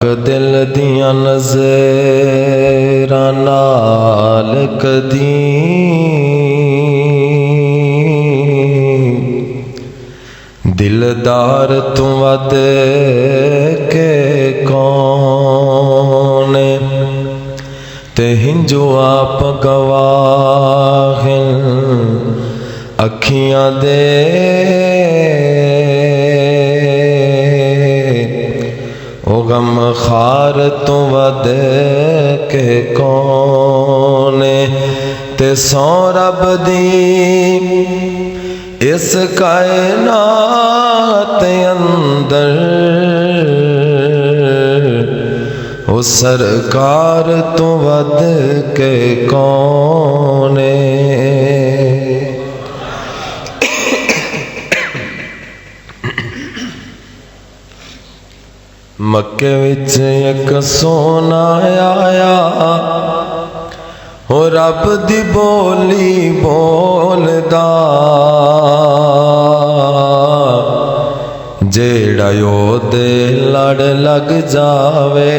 دل دیاں نظراں نال کدی دلدار تو ود کے کون تے ہنجو آپ گواہ اکھیاں دے او غم خار تو ود کے کون تے سو رب دی اس کائنات اندر او سرکار تو ود کے کون مکے وچ ایک سونا آیا او رب دی بولی بولدا جیڑا یو دے لڑ لگ جاوے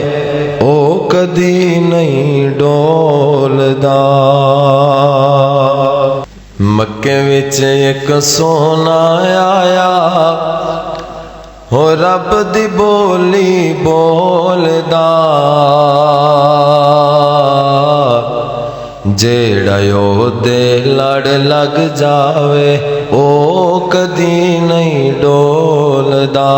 او کدی نہیں ڈولدا مکے وچ ایک سونا آیا او رب دی بولی بولدا جیڑا یو دے لڑ لگ جاوے او کدی نہیں ڈولدا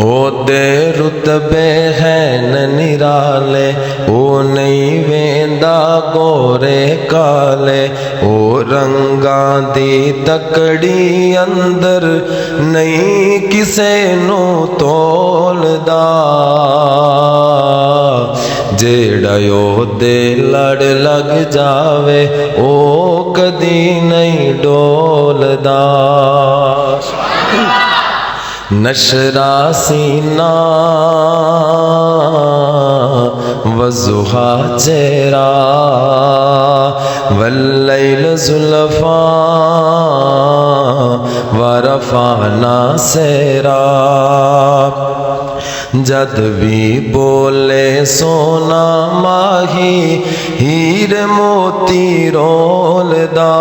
او دے رتبے ہیں نرالے او نہیں ویندا گورے کالے او رنگاں دی تکڑی اندر نہیں کسے نو تولدا جیڑا یو دے لڑ لگ جاوے او کدی نہیں ڈولدا نشرا سینہ وضحا چہرہ واللیل زلفاں ورفعنا سیرا جد بھی بولے سونا ماہی ہیر موتی رولدا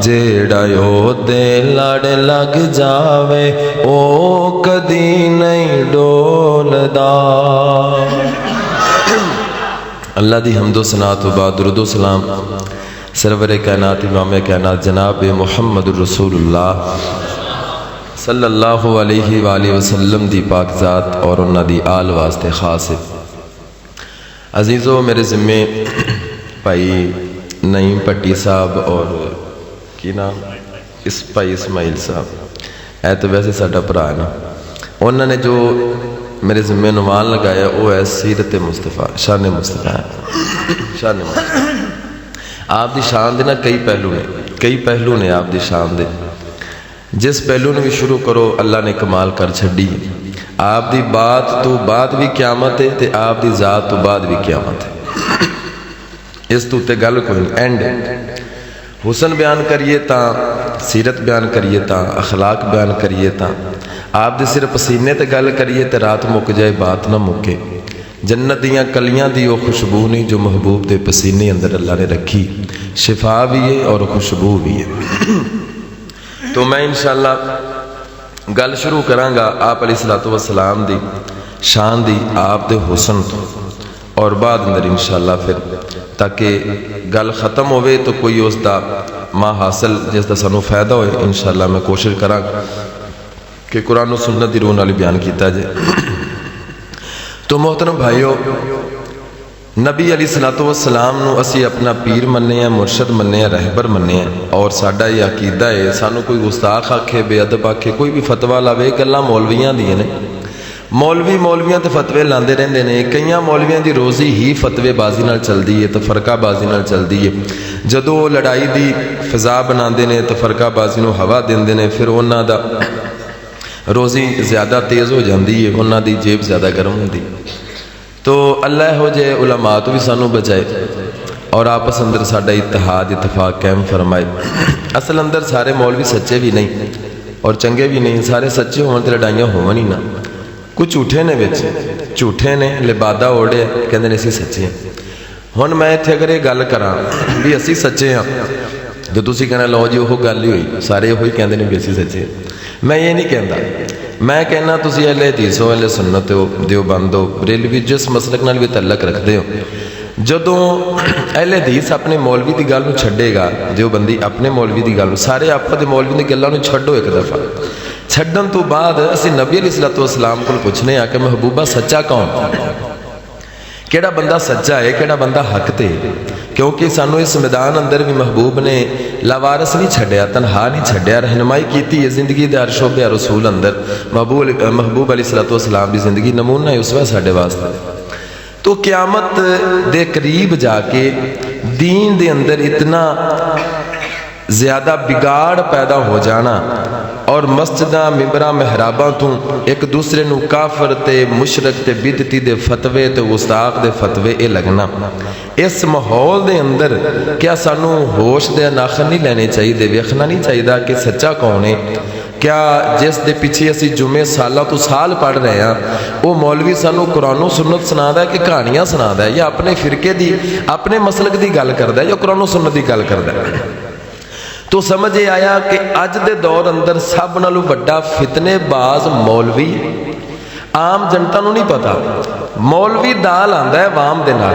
جیڑا یو دے لڑ لگ جاوے او کدی نہیں ڈولدا اللہ دی حمد و ثنا تو بعد درود و سلام سرور کائنات امام کائنات جناب محمد الرسول اللہ صلی اللہ علیہ وآلہ وسلم دی پاک ذات اور انہ دی آل واسطے خاص عزیزو میرے ذمے بھائی نعیم پٹی صاحب اور کی نام اس بھائی اسماعیل صاحب اے تو ویسے ساڈا بھرا ہے نا انہوں نے جو میرے ذمے عنوان لگایا وہ ہے سیرت مصطفیٰ شان مصطفیٰ شان مصطفیٰ آپ دی شان دے نا کئی پہلو نے آپ دی شان دے جس پہلو نے بھی شروع کرو اللہ نے کمال کر چھڑی آپ دی بات تو بعد بھی قیامت ہے تے آپ دی ذات تو بعد بھی قیامت ہے اس تو تے گل کوئی نہیں اینڈ حسن بیان کریے تا سیرت بیان کریے تا اخلاق بیان کریے تا آپ دے صرف پسینے تے گل کریے تے رات مک جائے بات نہ مکے جنت دیاں کلیاں دی وہ خوشبو نہیں جو محبوب دے پسینے اندر اللہ نے رکھی شفا بھی ہے اور خوشبو بھی ہے تو میں انشاءاللہ گل شروع کرانگا آپ علیہ السلام دی شان دی آپ دے حسن تو اور بعد اندر انشاءاللہ پھر تاکہ گل ختم ہوئے تو کوئی اس دا ماں حاصل جس دا سنو فائدہ ہوئے انشاءاللہ میں کوشش کرانگا کہ قرآن و سنت دی رون علی بیان کیتا جائے تو محترم بھائیو نبی علیہ السلام نو اسی اپنا پیر مننے ہیں مرشد مننے ہیں رہبر مننے ہیں اور ساڈا یہ عقیدہ ہے سانو کوئی گستاخ آکھے بے ادب آکھے کوئی بھی فتویٰ لاوے گلاں مولویاں دی نے مولویاں تے فتوے لاندے رہندے نے کئیاں مولویاں دی روزی ہی فتوے بازی نال چلدی ہے تے فرقہ بازی نال چلدی ہے جدوں لڑائی دی فضا بناندے نے تے فرقہ بازی نو ہوا دیندے نے پھر انہاں دا روزی زیادہ تیز ہو جاندی ہے انہاں دی جیب زیادہ گرم ہوندی تو اللہ ہو جائے علماء تو بھی سانو بچائے اور آپس اندر ساڈا اتحاد اتفاق قائم فرمائے۔ اصل اندر سارے مولوی سچے بھی نہیں، اور چنگے بھی نہیں، سارے سچے ہون تے لڑائیاں ہون ہی نہ. کچھ جھوٹے نے وچ، جھوٹے نے لبادہ اوڑے کہندے نے اسی سچے ہیں. ہن میں اتنے اگر یہ گل کراں بھی اسی سچے ہاں تو تسی کہنا لو جی وہ گل ہی ہوئی، سارے وہی کہندے نے بھی اسی سچے ہیں. میں یہ نہیں کہندا، میں کہنا تسی اہل حدیث ہو، اہل سنت ہو، دیوبند ہو، بریلوی جس مسلک نال بھی تعلق رکھتے ہو، جدوں اہل حدیث اپنے مولوی دی گل نوں چھڈے گا، دیوبندی اپنے مولوی دی گل نوں، سارے آپ دے مولوی دی گلاں نوں چھڈو ایک دفعہ. چھڈن تو بعد اسی نبی علیہ الصلوۃ والسلام کو پوچھنے آ کہ محبوبہ سچا کون؟ کیڑا بندہ سچا ہے، کیڑا بندہ حق تے؟ کیونکہ سانو اس میدان اندر بھی محبوب نے لاوارس نہیں چھڈیا، تنہا نہیں چھڈیا، رہنمائی کیتی ہے زندگی دے ہر شعبے رسول اندر. محبوب علیہ الصلوۃ والسلام دی زندگی نمونہ ہے اسوہ ساڈے واسطے. تو قیامت دے قریب جا کے دین دے اندر اتنا زیادہ بگاڑ پیدا ہو جانا اور مسجداں ممبراں محراباں تو ایک دوسرے نو کافر تے مشرک تے بدعتی دے فتوے تے گستاخ دے فتوے اے لگنا، اس ماحول دے اندر کیا سانو ہوش دے ناخن نہیں لینے چاہیے، ویکھنا نہیں چاہیے کہ سچا کون ہے؟ کیا جس دے پیچھے اسی جمعے سالہ تو سال پڑھ رہے ہیں وہ مولوی سانو قرآن و سنت سنا ہے کہ کہانیاں سنا ہے، یا اپنے فرقے دی اپنے مسلک دی گل کردا ہے یا قرآن و سنت دی گل کردا ہے؟ تو سمجھ آیا کہ اج دے دور اندر سب نالوں بڑا فتنے باز مولوی، عام جنتا نو نہیں پتا. مولوی دال آندا ہے عوام دے نال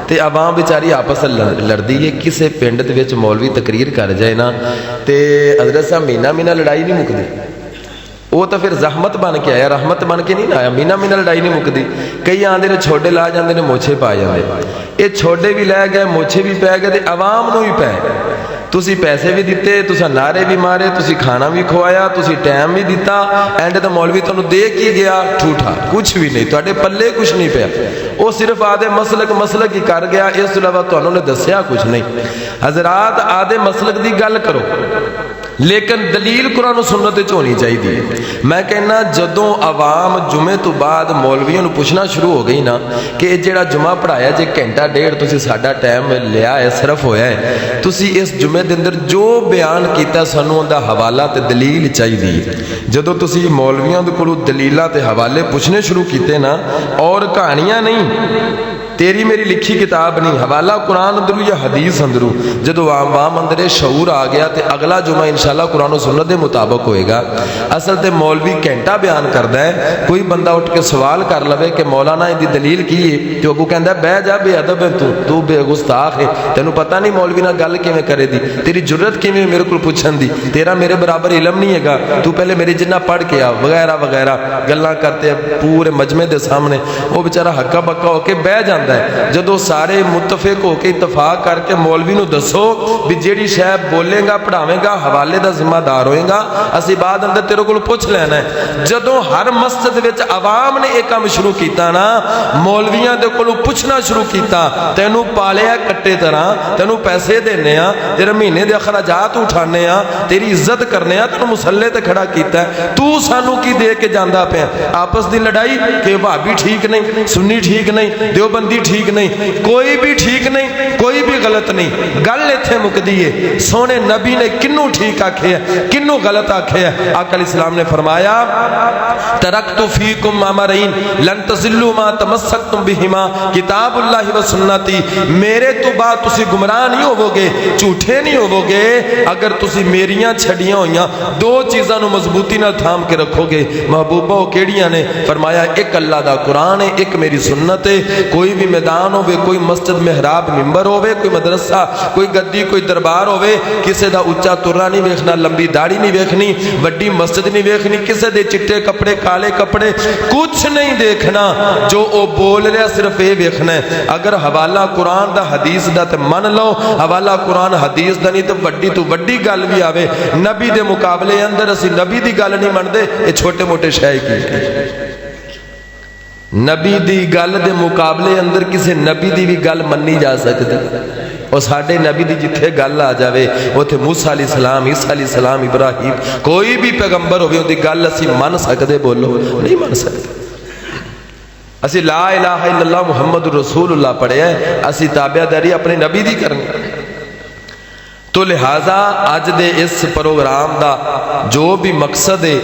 تے عوام بیچاری آپس لڑدی ہے. کسے پنڈ دے وچ مولوی تقریر کر جائے نا تے حضرت صاحب مہینہ لڑائی نہیں مکدی، وہ تو پھر زحمت بن کے آیا، رحمت بن کے نہیں آیا. مہینہ لڑائی نہیں مکدی. کئی آندے نے چھوڑے لا جاندے نے موچھے پا جاندے، یہ چھوڑے بھی لے گئے موچھے بھی پی گئے تے عوام نو بھی پے. تسی پیسے بھی دیتے، تسا نعرے بھی مارے، تسی کھانا بھی کھوایا، تسی ٹائم بھی دیتا، اینڈ تو مولوی تانوں دے کی گیا ٹھوٹا، کچھ بھی نہیں، تواڈے پلے کچھ نہیں پیا. وہ صرف آدھے مسلک ہی کر گیا، اس علاوہ تانوں نے دسیا کچھ نہیں. حضرات آدھے مسلک دی گل کرو لیکن دلیل قرآن و سنت وچ ہونی چاہیے. میں کہنا جدوں عوام جمعے تو بعد مولویوں نو پوچھنا شروع ہو گئی نا کہ جیڑا جمعہ پڑھایا جے گھنٹہ ڈیڑھ تسی ساڈا ٹائم لیا ہے، صرف ہویا ہے، تسی اس جمعے دے اندر جو بیان کیتا سانو اوندا حوالہ تے دلیل چاہیے. جدوں تسی مولویاں دے کولوں دلیلاں تے حوالے پوچھنے شروع کیتے نا، اور کہانیاں نہیں، تیری میری لکھی کتاب نہیں، حوالہ قرآن اندرو یا حدیث اندرو، جدو عوام اندر شعور آ گیا تے اگلا جمعہ انشاءاللہ قرآن و سنت دے مطابق ہوئے گا. اصل تے مولوی گھنٹہ بیان کردا ہے، کوئی بندہ اٹھ کے سوال کر لوے کہ مولانا ان دی دلیل کی ہے تو ابو کہندا ہے بہ جا بے ادب ہے تو بے گستاخ ہے، تینوں پتہ نہیں مولوی نال گل کیویں کرے دی، تیری جرت کیویں میرے کول پوچھن دی، تیرا میرے برابر علم نہیں ہے گا، تو پہلے میرے جنہ پڑھ کے آ وغیرہ وغیرہ گلاں کرتے پورے مجمع دے سامنے. وہ بیچارہ ہکا بکا ہو کے بہ جاندا ہے. جدو سارے متفق ہو کے اتفاق کر کے مولوی نو دسو بھی جیڑی شے بولے گا پڑھاویں گا حوالے دا ذمہ دار ہوئے گا، اسی بعد اندر تیرے کول پوچھ لینا ہے. جدو ہر مسجد وچ عوام نے ایک کام شروع کیتا نا، مولویاں دے کولوں پوچھنا شروع کیتا، تینوں پالیا کٹے طرح، تینوں پیسے دینے ہاں، تیرے مہینے دے اخراجات اٹھانے ہاں، تیری عزت کرنے ہاں، تینوں مسلے تے کھڑا کیتا ہے، تو سانو کی دے کے جاندا پیا؟ آپس دی لڑائی کہ بھابی ٹھیک نہیں، سنی ٹھیک نہیں، دیوبندی ٹھیک نہیں، کوئی بھی ٹھیک نہیں، کوئی بھی غلط نہیں. گل ایتھے مکدی ہے سونے نبی نے کنوں ٹھیک آکھے ہے کنوں غلط آکھے ہے. آقا علیہ السلام نے فرمایا ترکت فیکم امرین لن تضلوا ما تمسکتم بہما کتاب اللہ و سنتی. میرے تو بعد تسی گمراہ نہیں ہوو گے، جھوٹے نہیں ہوو گے اگر تسی میریاں چھڑیاں ہویاں دو چیزاں نو مضبوطی نال تھام کے رکھو گے. محبوبہ وہ کیڑیاں نے؟ فرمایا ایک اللہ دا قرآن ہے، ایک میری سنت ہے. کوئی بھی میدان ہوے، کوئی مسجد محراب ممبر ہوے، کوئی مدرسہ، کوئی گدی، کوئی دربار ہوے، کسے دا اچا ترا نہیں ویکھنا، لمبی داڑھی نہیں ویکھنی، وڈی مسجد نہیں ویکھنی، کسے دے چٹے کپڑے کالے کپڑے کچھ نہیں دیکھنا. جو او بول رہا صرف اے ویکھنا ہے. اگر حوالہ قرآن دا حدیث دا تے من لو، حوالہ قرآن حدیث دا نہیں تو وڈی گل بھی آوے نبی دے مقابلے اندر اسی نبی دی گل نہیں مندے، اے چھوٹے موٹے شے کی نبی دی گل دے مقابلے اندر کسی نبی دی بھی گل منی جا سکتی. اور ساڑھے نبی دی جتھے گل آ جاوے وہ تھے موسیٰ علیہ السلام، عیسیٰ علیہ السلام، ابراہیم، کوئی بھی پیغمبر ہوئے ان دی گل اسی من سکتے؟ بولو نہیں من سکتے. اسی لا الہ الا اللہ محمد رسول اللہ پڑھے ہیں، اسی تابعہ داری اپنے نبی دی کرنی. تو لہذا اج دے اس پروگرام دا جو بھی مقصد ہے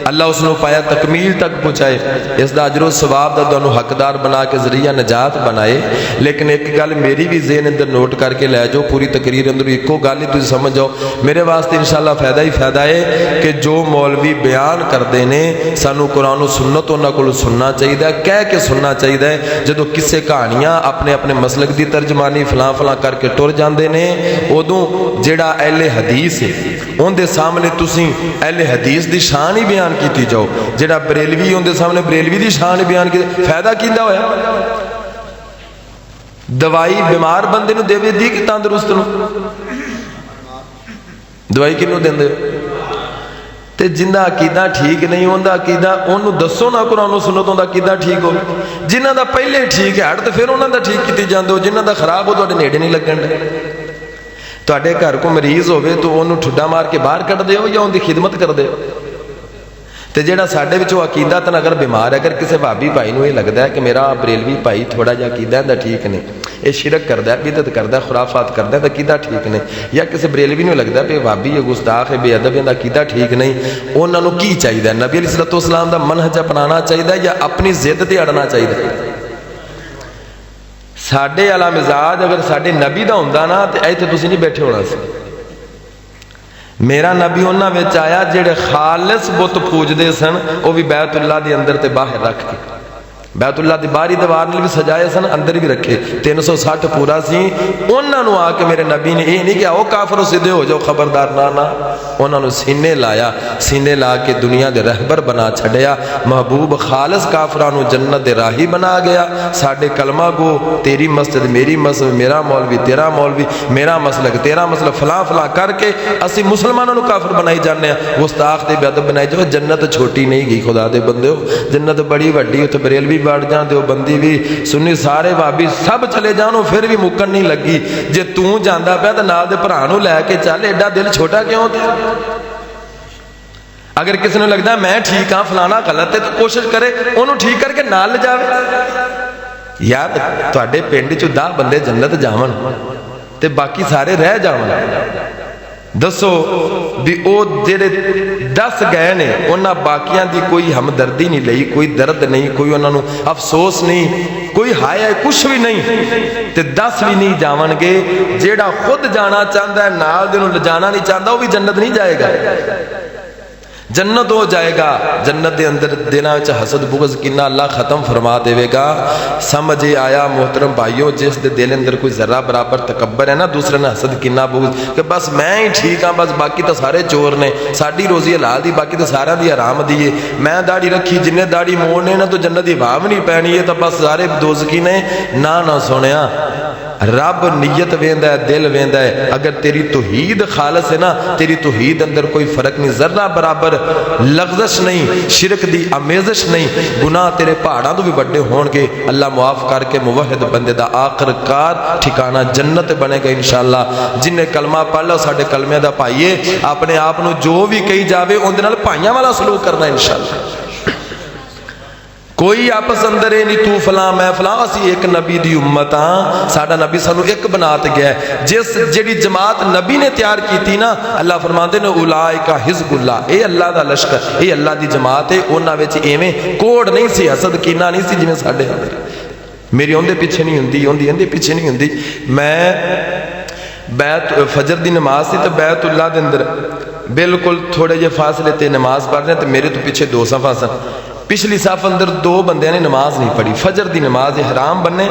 اللہ اس نے پایا تکمیل تک پہنچائے، اس دا اجر و ثواب دا تانوں حقدار بنا کے ذریعہ نجات بنائے۔ لیکن ایک گل میری بھی ذہن اندر نوٹ کر کے لے جاؤ، پوری تقریر اندر ایکو گل ہی تسی سمجھ جاؤ، میرے واسطے انشاءاللہ فائدہ ہی فائدہ ہے کہ جو مولوی بیان کردے نے سانو قرآن و سنت انہاں کولوں سننا چاہیے، کہہ کے سننا چاہیے۔ جدوں کسے کہانیاں اپنے اپنے مسلک دی ترجمانی فلاں فلاں کر کے ٹر جاندے نے، ادوں جیڑا اہل حدیث ہے ان دے سامنے تسی اہل حدیث دی شان ہی بیان کیتی جاؤ، جیڑا بریلوی ان دے سامنے بریلوی دی شان ہی بیان کیتی، فائدہ کیندا ہویا؟ دوائی بیمار بندے نو دے دی کہ تندرست نو؟ دوائی کنوں دیندے تے جنہ عقیدہ ٹھیک نہیں ہوندا، عقیدہ انہوں دسو نا قرآن و سنت ہوندا عقیدہ ٹھیک ہو، جنہ دا پہلے ٹھیک ہے ہٹ تے پھر انہاں دا ٹھیک کیتی جاندے ہو، جنہ دا خراب ہو تواڈے نیڑے نہیں لگن دے۔ تواڈے گھر کو مریض ہوئے تو انہوں ٹھڈا مار کے باہر کٹ دے ہو یا ان دی خدمت کر دے ہو؟ تے جیڑا ساڈے وچوں عقیدہ تن اگر بیمار ہے، اگر کسی بھابی بھائی نو یہ لگدا ہے کہ میرا بریلوی بھائی تھوڑا جا عقیدہ دا ٹھیک نہیں، یہ شرک کردا ہے، بدعت کردا ہے، خرافات کردا ہے، تے عقیدہ ٹھیک نہیں، یا کسی بریلوی نو لگدا ہے کہ بھابی یہ گستاخ ہے، بے ادب ہے، دا عقیدہ ٹھیک نہیں، انہاں نو کی چاہیے؟ نبی علیہ الصلوۃ والسلام دا منہج اپنانا چاہیے یا اپنی ضد تے اڑنا چاہیے؟ ساڈے والا مزاج اگر ساڈے نبی دا ہوندا نا تے ایتھے تسی نہیں بیٹھے ہونا سی۔ میرا نبی انہاں وچ آیا جڑے خالص بت پوجدے سن، وہ بھی بیت اللہ دے اندر تے باہر رکھ کے، بیت اللہ دی باہری دیوار بھی سجائے سن، اندر بھی رکھے، 360 پورا سی۔ انہاں نو آ کے میرے نبی نے یہ نہیں کہ او کافر سیدھے ہو جاؤ خبردار، نہ انہاں نو سینے لایا، سینے لا کے دنیا دے رہبر بنا چھڑیا، محبوب خالص کافرانو جنت دے راہی بنا گیا۔ ساڈے کلمہ گو تیری مسجد میری مسجد، میرا مولوی تیرا مولوی، میرا مسلک تیرا مسلک، فلاں فلاں کر کے اسی مسلمانوں نو کافر بنائی جانے ہیں، گستاخ تے بے ادب بنائی جاؤ۔ جنت چھوٹی نہیں گئی خدا دے بندے، جنت بڑی وڈی، اتنے بریلوی بڑھ جان، دیوبندی بھی، سنی سارے بھابی سب چلے جانو، پھر بھی مکن نہیں لگی۔ جے توں جاندا پیا تے نال دے بھرا نو لے کے چل، ایڈا دل چھوٹا کیوں تے؟ اگر کسی نے لگتا ہے میں ٹھیک ہاں فلانا غلط ہے تو کوشش کرے انہوں ٹھیک کر کے نال لے جاوے۔ یار تواڈے پنڈ چ 10 بندے جنت جاون تے باقی سارے رہ جاون، دسو بھی او جڑے 10 گئے نے انہاں باقیاں دی کوئی ہمدردی نہیں لئی، کوئی درد نہیں، کوئی انہاں نو افسوس نہیں، کوئی ہائے کچھ بھی نہیں، تے 10 بھی نہیں جاون گے۔ جیڑا خود جانا چاہتا ہے نال دے نو لے جانا نہیں چاہتا وہ بھی جنت نہیں جائے گا، جنت ہو جائے گا۔ جنت دے اندر دلاں وچ حسد بغض کنا اللہ ختم فرما دے گا۔ سمجھ آیا محترم بھائیو، جس دے دل اندر کوئی ذرہ برابر تکبر ہے نا، دوسرے نے حسد کنا بغض کہ بس میں ہی ٹھیک ہاں، بس باقی تو سارے چور نے، ساڈی روزی حلال دی باقی تو سارا دی حرام دی ہے، میں داڑھی رکھی جن نے داڑھی موڑنے نا تو جنت دی ہوا بھی نہیں پینی ہے، تو بس سارے دوزخی نے۔ نہ سنیا، رب نیت ویندا ہے، دل ویندا ہے۔ اگر تیری توحید خالص ہے نا، تیری توحید اندر کوئی فرق نہیں، ذرہ برابر لغزش نہیں، شرک دی امیزش نہیں، گناہ تیرے پہاڑاں تو بھی بڑے ہون گے، اللہ معاف کر کے موحد بندے دا آخر کار ٹھکانہ جنت بنے گا انشاءاللہ۔ جن نے کلمہ پڑھ لو ساڈے کلمے دا پائیے، اپنے آپ نو جو بھی کہی جاوے ان دے نال پائیاں والا سلوک کرنا انشاءاللہ۔ کوئی آپس اندر ہے نہیں تو فلاں میں فلاں، اسی ایک نبی دی امت ہاں، ساڈا نبی سانو ایک بنات گیا ہے۔ جس جڑی جماعت نبی نے تیار کی تھی نا، اللہ فرماندے نے اولئک حزب اللہ، اے اللہ دا لشکر، اے اللہ دی جماعت ہے۔ انہاں وچ ایویں کوڑ نہیں سی، حسد کینہ نہیں سی جویں ساڈے اندر۔ میری اون دے پیچھے نہیں ہوندی، اون دی اندے پیچھے نہیں ہوندی۔ میں بیت فجر دی نماز سی تے بیت اللہ دے اندر بالکل تھوڑے جے فاصلے تے نماز پڑھ رہے تے میرے تو پیچھے 2 صفاں سن، پچھلی صف اندر 2 بندیاں نے نماز نہیں پڑھی، فجر دی نماز احرام بننے،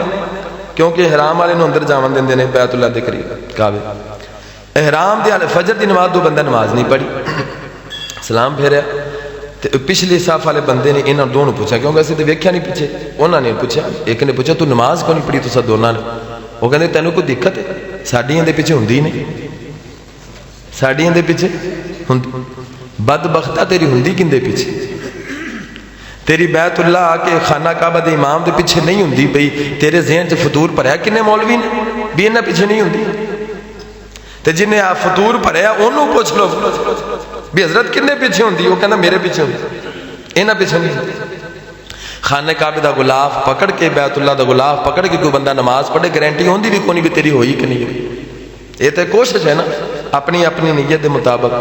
کیونکہ احرام والے نو اندر جاون دیندے نے بیت اللہ دے قریب کعبے، احرام دی فجر دی نماز 2 بندہ نماز نہیں پڑھی، سلام پھیریا تے پچھلی صف والے بندے نے انہاں دونوں پوچھا، کیونکہ اسی تے ویکھیا نہیں پیچھے، انہاں نے پوچھا، ایک نے پوچھا تو نماز کیوں نہیں پڑھی تساں دونوں نے؟ وہ کہندے تینوں کوئی دقت ہے؟ ساڈیاں دے پیچھے ہوندی نہیں، ساڈیاں دے پیچھے ہوندی، بدبختہ تیری ہوندی کندے پیچھے؟ تیری بیت اللہ آ کے خانہ کعبہ دے امام دے پیچھے نہیں ہوندی بھئی تیرے ذہن سے فطور پڑھیا کنے مولوی نے بھی انہاں پیچھے نہیں ہوندی، تے جنہیں آپ فطور پڑھیا انہوں پوچھ لو بھی حضرت کنے پیچھے ہوندی، وہ کہنا میرے پیچھے ہوندی، انہاں پیچھے نہیں ہوندی۔ خانہ کعبہ دا غلاف پکڑ کے، بیت اللہ دا غلاف پکڑ کے کوئی بندہ نماز پڑھے، گارنٹی ہوندی بھی کونی بھی تیری ہوئی کہ نہیں ہوئی، یہ تے کوشش ہے نا۔ اپنی اپنی نیت دے مطابق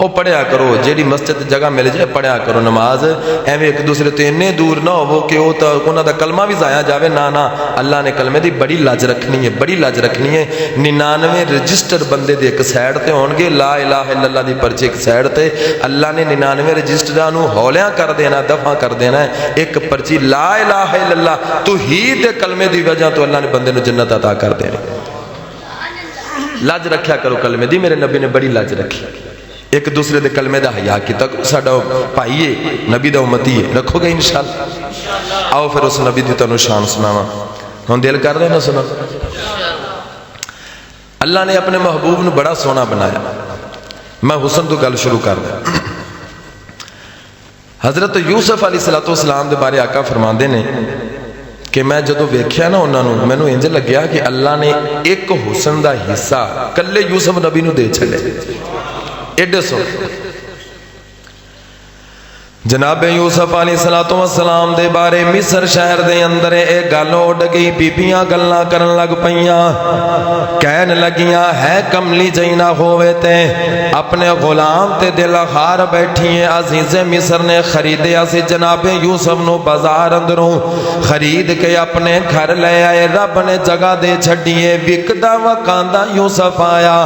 او پڑھیا کرو، جیڑی مسجد جگہ مل جائے پڑھیا کرو نماز، ایویں ایک دوسرے تو اتنے دور نہ ہو کہ انہاں دا کلمہ بھی ضائع جاوے، نہ اللہ نے کلمے دی بڑی لاج رکھنی ہے، بڑی لاج رکھنی ہے۔ 99 رجسٹر بندے دے ایک سائڈ تے ہون گے، لا الہ الا اللہ دی پرچی ایک سائڈ تے، اللہ نے 99 رجسٹراں نو ہولیاں کر دینا، دفع کر دینا ہے، ایک پرچی لا الہ الا اللہ توحید دے کلمے دی وجہ تو اللہ نے بندے نو جنت عطا کر دینی۔ لاج رکھیا کرو کلمے دی، میرے نبی نے بڑی لاج رکھی، ایک دوسرے دے کلمے دا حیا کیتا، ساڈا بھائی ہے، نبی دا امتی ہے، رکھو گے انشاءاللہ۔ آؤ پھر اس نبی دی تانوں شان سناواں، ہن دل کر رہے نا سنا۔ اللہ نے اپنے محبوب نو بڑا سونا بنایا، میں حسن تو گل شروع کر دیا۔ حضرت یوسف علیہ السلام دے بارے آقا فرماندے نے کہ میں جدو ویکھیا نا انہاں نو، مینوں انج لگیا کہ اللہ نے ایک حسن دا حصہ کلے یوسف نبی نو دے چھڈے، ایڈے سو۔ جناب یوسف علیہ السلام دے بارے مصر شہر دے اندر ایک گل اڈ گئی، بیبیاں گلاں کرن لگ پیاں، کہن لگیاں ہے کملی جینا ہوئے تے اپنے غلام تے دل خار بیٹھی ہیں، عزیز مصر نے خریدے اسی جناب یوسف نو بازار اندروں خرید کے اپنے گھر لے آئے، رب نے جگہ دے چھڈیے، وکدا وکاندا یوسف آیا،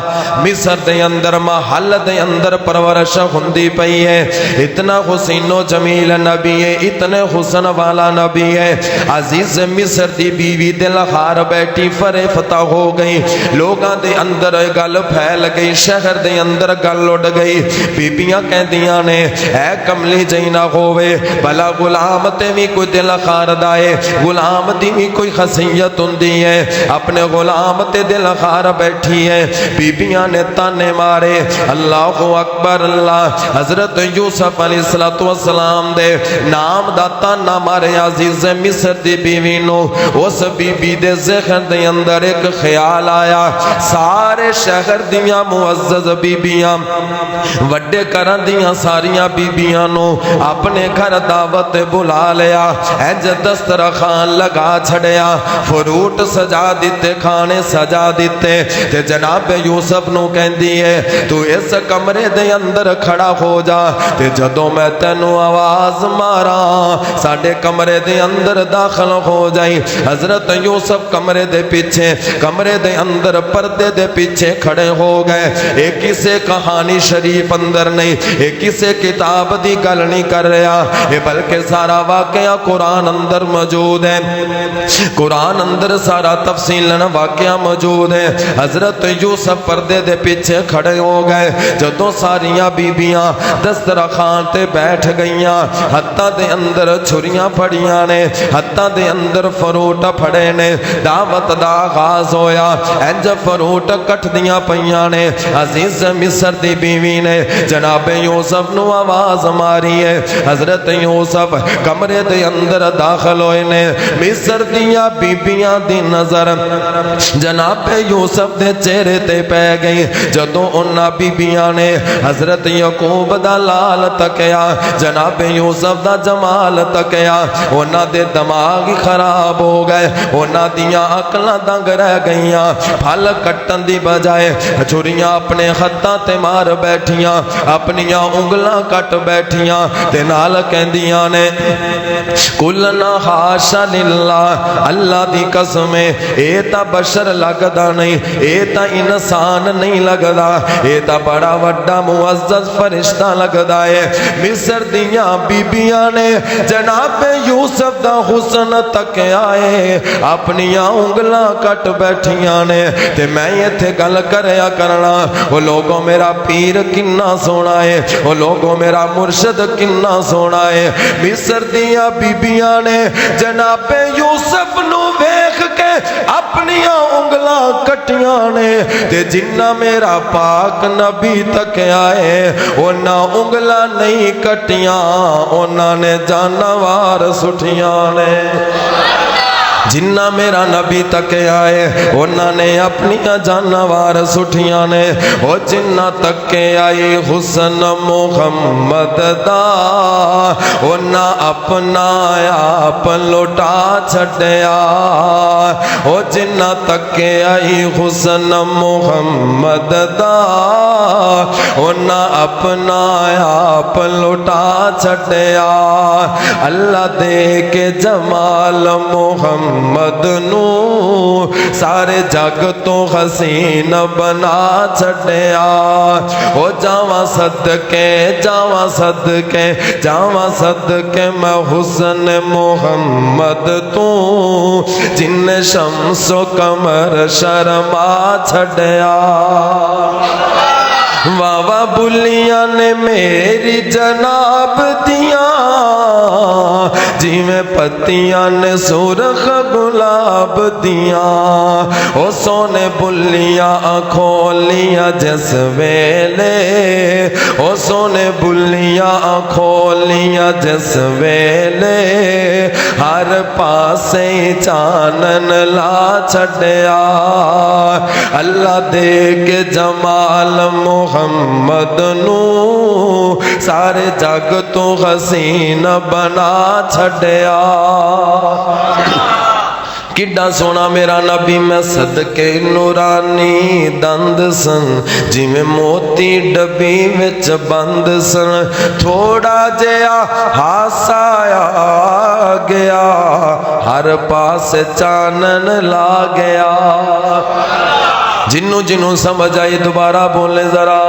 مصر دے اندر محل دے اندر پرورش ہوندی پئی ہے، اتنا حسین و جمیل نبی ہے، اتنے حسن والا نبی ہے، عزیز مصر دی بیوی دل خار بیٹھی فریفتہ ہو گئی، لوگاں دے اندر گل پھیل گئی، شہر دے اندر گل اڑ گئی، بیبیاں کہندیاں نے اے کملی جینا ہوئے بھلا غلام تے بھی کوئی دل خار دائے، غلام دی بھی کوئی خصیت ہوندی ہے، اپنے غلام تے دل خار بیٹھی ہے، بیبیاں نے تانے مارے، اللہ اکبر اللہ، حضرت یوسف علیہ السلام دے نام دا تانا مارے عزیز مصر دی بیوی نو، اس بی بی دے ذہن دے اندر ایک خیال آیا، سارے شہر دیاں معزز بیبیاں وڈے کرن دیاں ساریاں بیبیاں نو اپنے گھر دعوت بلا لیا، انج دسترخوان لگا چھڑیا، فروٹ سجا دیتے، کھانے سجا دیتے، تے جناب یوسف نو کہندی ہے تو اس کمرے دے اندر کھڑا ہو جا، تے جدوں میں تینو آواز مارا ساڑھے کمرے دے اندر داخل ہو جائی۔ حضرت یوسف کمرے دے پیچھے، کمرے دے اندر پردے دے پیچھے کھڑے ہو گئے، ایک کسے کہانی شریف اندر نہیں، ایک کسے کتاب دی گل نہیں کر رہا، یہ بلکہ سارا واقعہ قرآن اندر موجود ہے، قرآن اندر سارا تفصیل واقعہ موجود ہے۔ حضرت یوسف پردے دے پیچھے کھڑے ہو گئے، جدوں ساریاں بیبیاں دسترخوان تے بیٹھ گئیاں، ہتھاں دے اندر چھریاں پھڑیاں نے، ہتھاں دے اندر فروٹ پھڑے نے، دعوت دا آغاز ہویا، انج فروٹ کٹ دیاں پیاں نے، عزیز مصر دی بیوی نے جناب یوسف نو آواز ماری ہے، حضرت یوسف کمرے دے اندر داخل ہوئے نے، مصر دیاں بیبیاں دی نظر جناب یوسف دے چہرے تے پہ گئی، جدوں انہاں بیبیاں نے حضرت یعقوب دا لال تکیا، جناب یوسف دا جمال تکیا، انہاں دے دماغ خراب ہو گئے، انہاں دیاں عقلاں دنگ رہ گئیاں، پھل کٹن دی بجائے چھریاں اپنے خطاں تے مار بیٹھیاں، اپنیاں انگلاں کٹ بیٹھیاں، تے نال کہندیاں نے کلنا حاشا للہ، اللہ دی قسم اے تا بشر لگدا نہیں، اے تا انسان نہیں لگدا، اے تا بڑا وڈا معزز فرشتہ لگدا ہے۔ مصر دیاں بیبیاں نے جناب یوسف دا حسن تک آئے، اپنیاں انگلاں کٹ بیٹھیاں نے، تے میں یہ تھے گل کریا کرنا، وہ لوگوں میرا پیر کنا سونا ہے، وہ لوگوں میرا مرشد کنا سونا ہے۔ مصر دیاں بیبیاں نے جناب یوسف نو ویکھ کے اپنیاں انگلاں کٹیاں نے، تے جنہ میرا پاک نبی تک آئے انہاں انگلاں نہیں کٹیاں، انہاں نے جانوار سٹھیاں نے۔ جنہ میرا نبی تک آئے انہوں نے اپنی جانوار سٹھیاں نے وہ جنہ تک آئی حسن محمد دا انہاں اپنا آپ لوٹا چھڑیا وہ جنہ تک آئی حسن محمد دا انہاں اپنا آپ لوٹا چھڑیا اللہ دے کے جمال محمد نو سارے جگ تو حسین بنا چھڑیا او جاواں صدقے جاواں صدقے جاواں صدقے میں حسن محمد تو جن شمس و قمر شرما چھڑیا واہ بلیاں نے میری جناب دیاں جی میں پتیاں نے سرخ گلاب دیاں او سونے بلیاں کھولیاں جس ویلے او سونے بلیاں کھولیاں جس ویلے ہر پاسے چانن لا چھڑیا اللہ دے کے جمال محمد نو سارے جگ تو حسین بنا چھڑیا کڈا سونا میرا نبی میں صدقے نورانی دند سن جی میں موتی ڈبی وچ بند سن تھوڑا جیا ہاسایا گیا ہر پاس چانن لا گیا جنوں جنوں سمجھ آئی دوبارہ بولے ذرا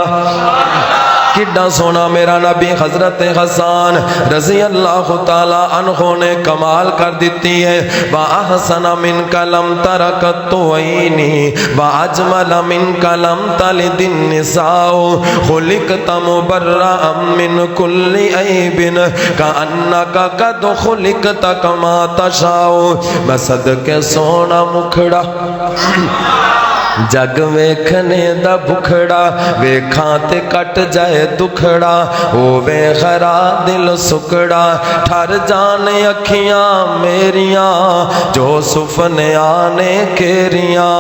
کڈا سونا میرا نبی حضرت حسان رضی اللہ تعالی عنہ نے کمال کر دیتی ہے وَأَحْسَنَ مِنْكَ لَمْ تَرَكَتُ عَيْنِي وَأَجْمَلَ مِنْكَ لَمْ تَلِدِ النِّسَاءُ خُلِقْتَ مُبَرَّأً مِنْ كُلِّ عَيْبٍ كَأَنَّكَ قَدْ خُلِقْتَ كَمَا تَشَاءُ میں صدقے سونا مکھڑا جگ ویکھنے دا بکھڑا ویکھاں تے کٹ جائے دکھڑا ہووے خرا دل سکڑا ٹھر جانے اکھیاں میریاں جو سفنے آنے کیریاں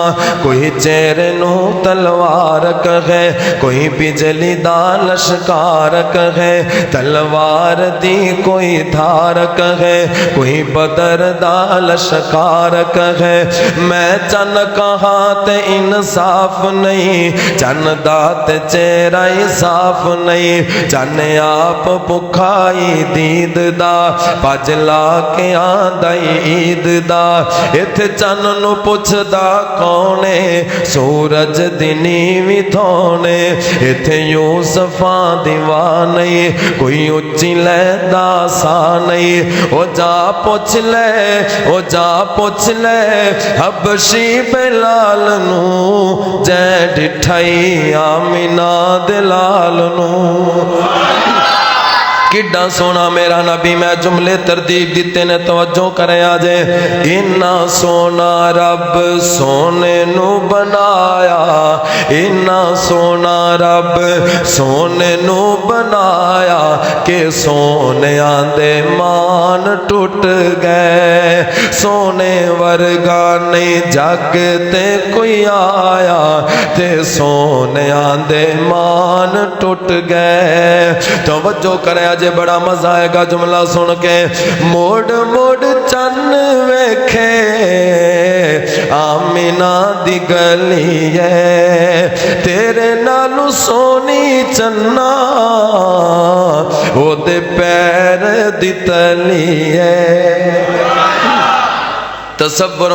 کوئی چہرے نو تلوار کہے کوئی بجلی دا لشکار کہے تلوار دی کوئی دھار کہے کوئی بدر دا لشکار کہے میں چن کہاں تے انصاف نہیں چن دات چہرہ صاف نہیں چن آپ بکھائی دید دا پجلا کے آندائی عید دا ات چن نو پوچھ دا کونے سورج دنی وی تھونے ات یوسفاں دیوانے کوئی اچھی لے دا سا نہیں او جا پوچھ لے او جا پوچھ لے حبشی بلال نو جے ڈٹھائی آمینہ دلال نو کڈا سونا میرا نبی میں جملے تردیب دیتے نے توجہ کرے آجے اینا سونا رب سونے نو بنایا اینا سونا رب سونے نو بنایا کہ سونے آندے مان ٹوٹ گئے سونے ورگا نہیں جاگتے کوئی آیا تے سونے آندے مان ٹوٹ گئے توجہ کرے آجے بڑا مزہ آئے گا جملہ سن کے موڑ موڑ چن ویکھے آمینہ دی گلی ہے تیرے نالو سونی چنا او دے پیر دی تلی ہے تصور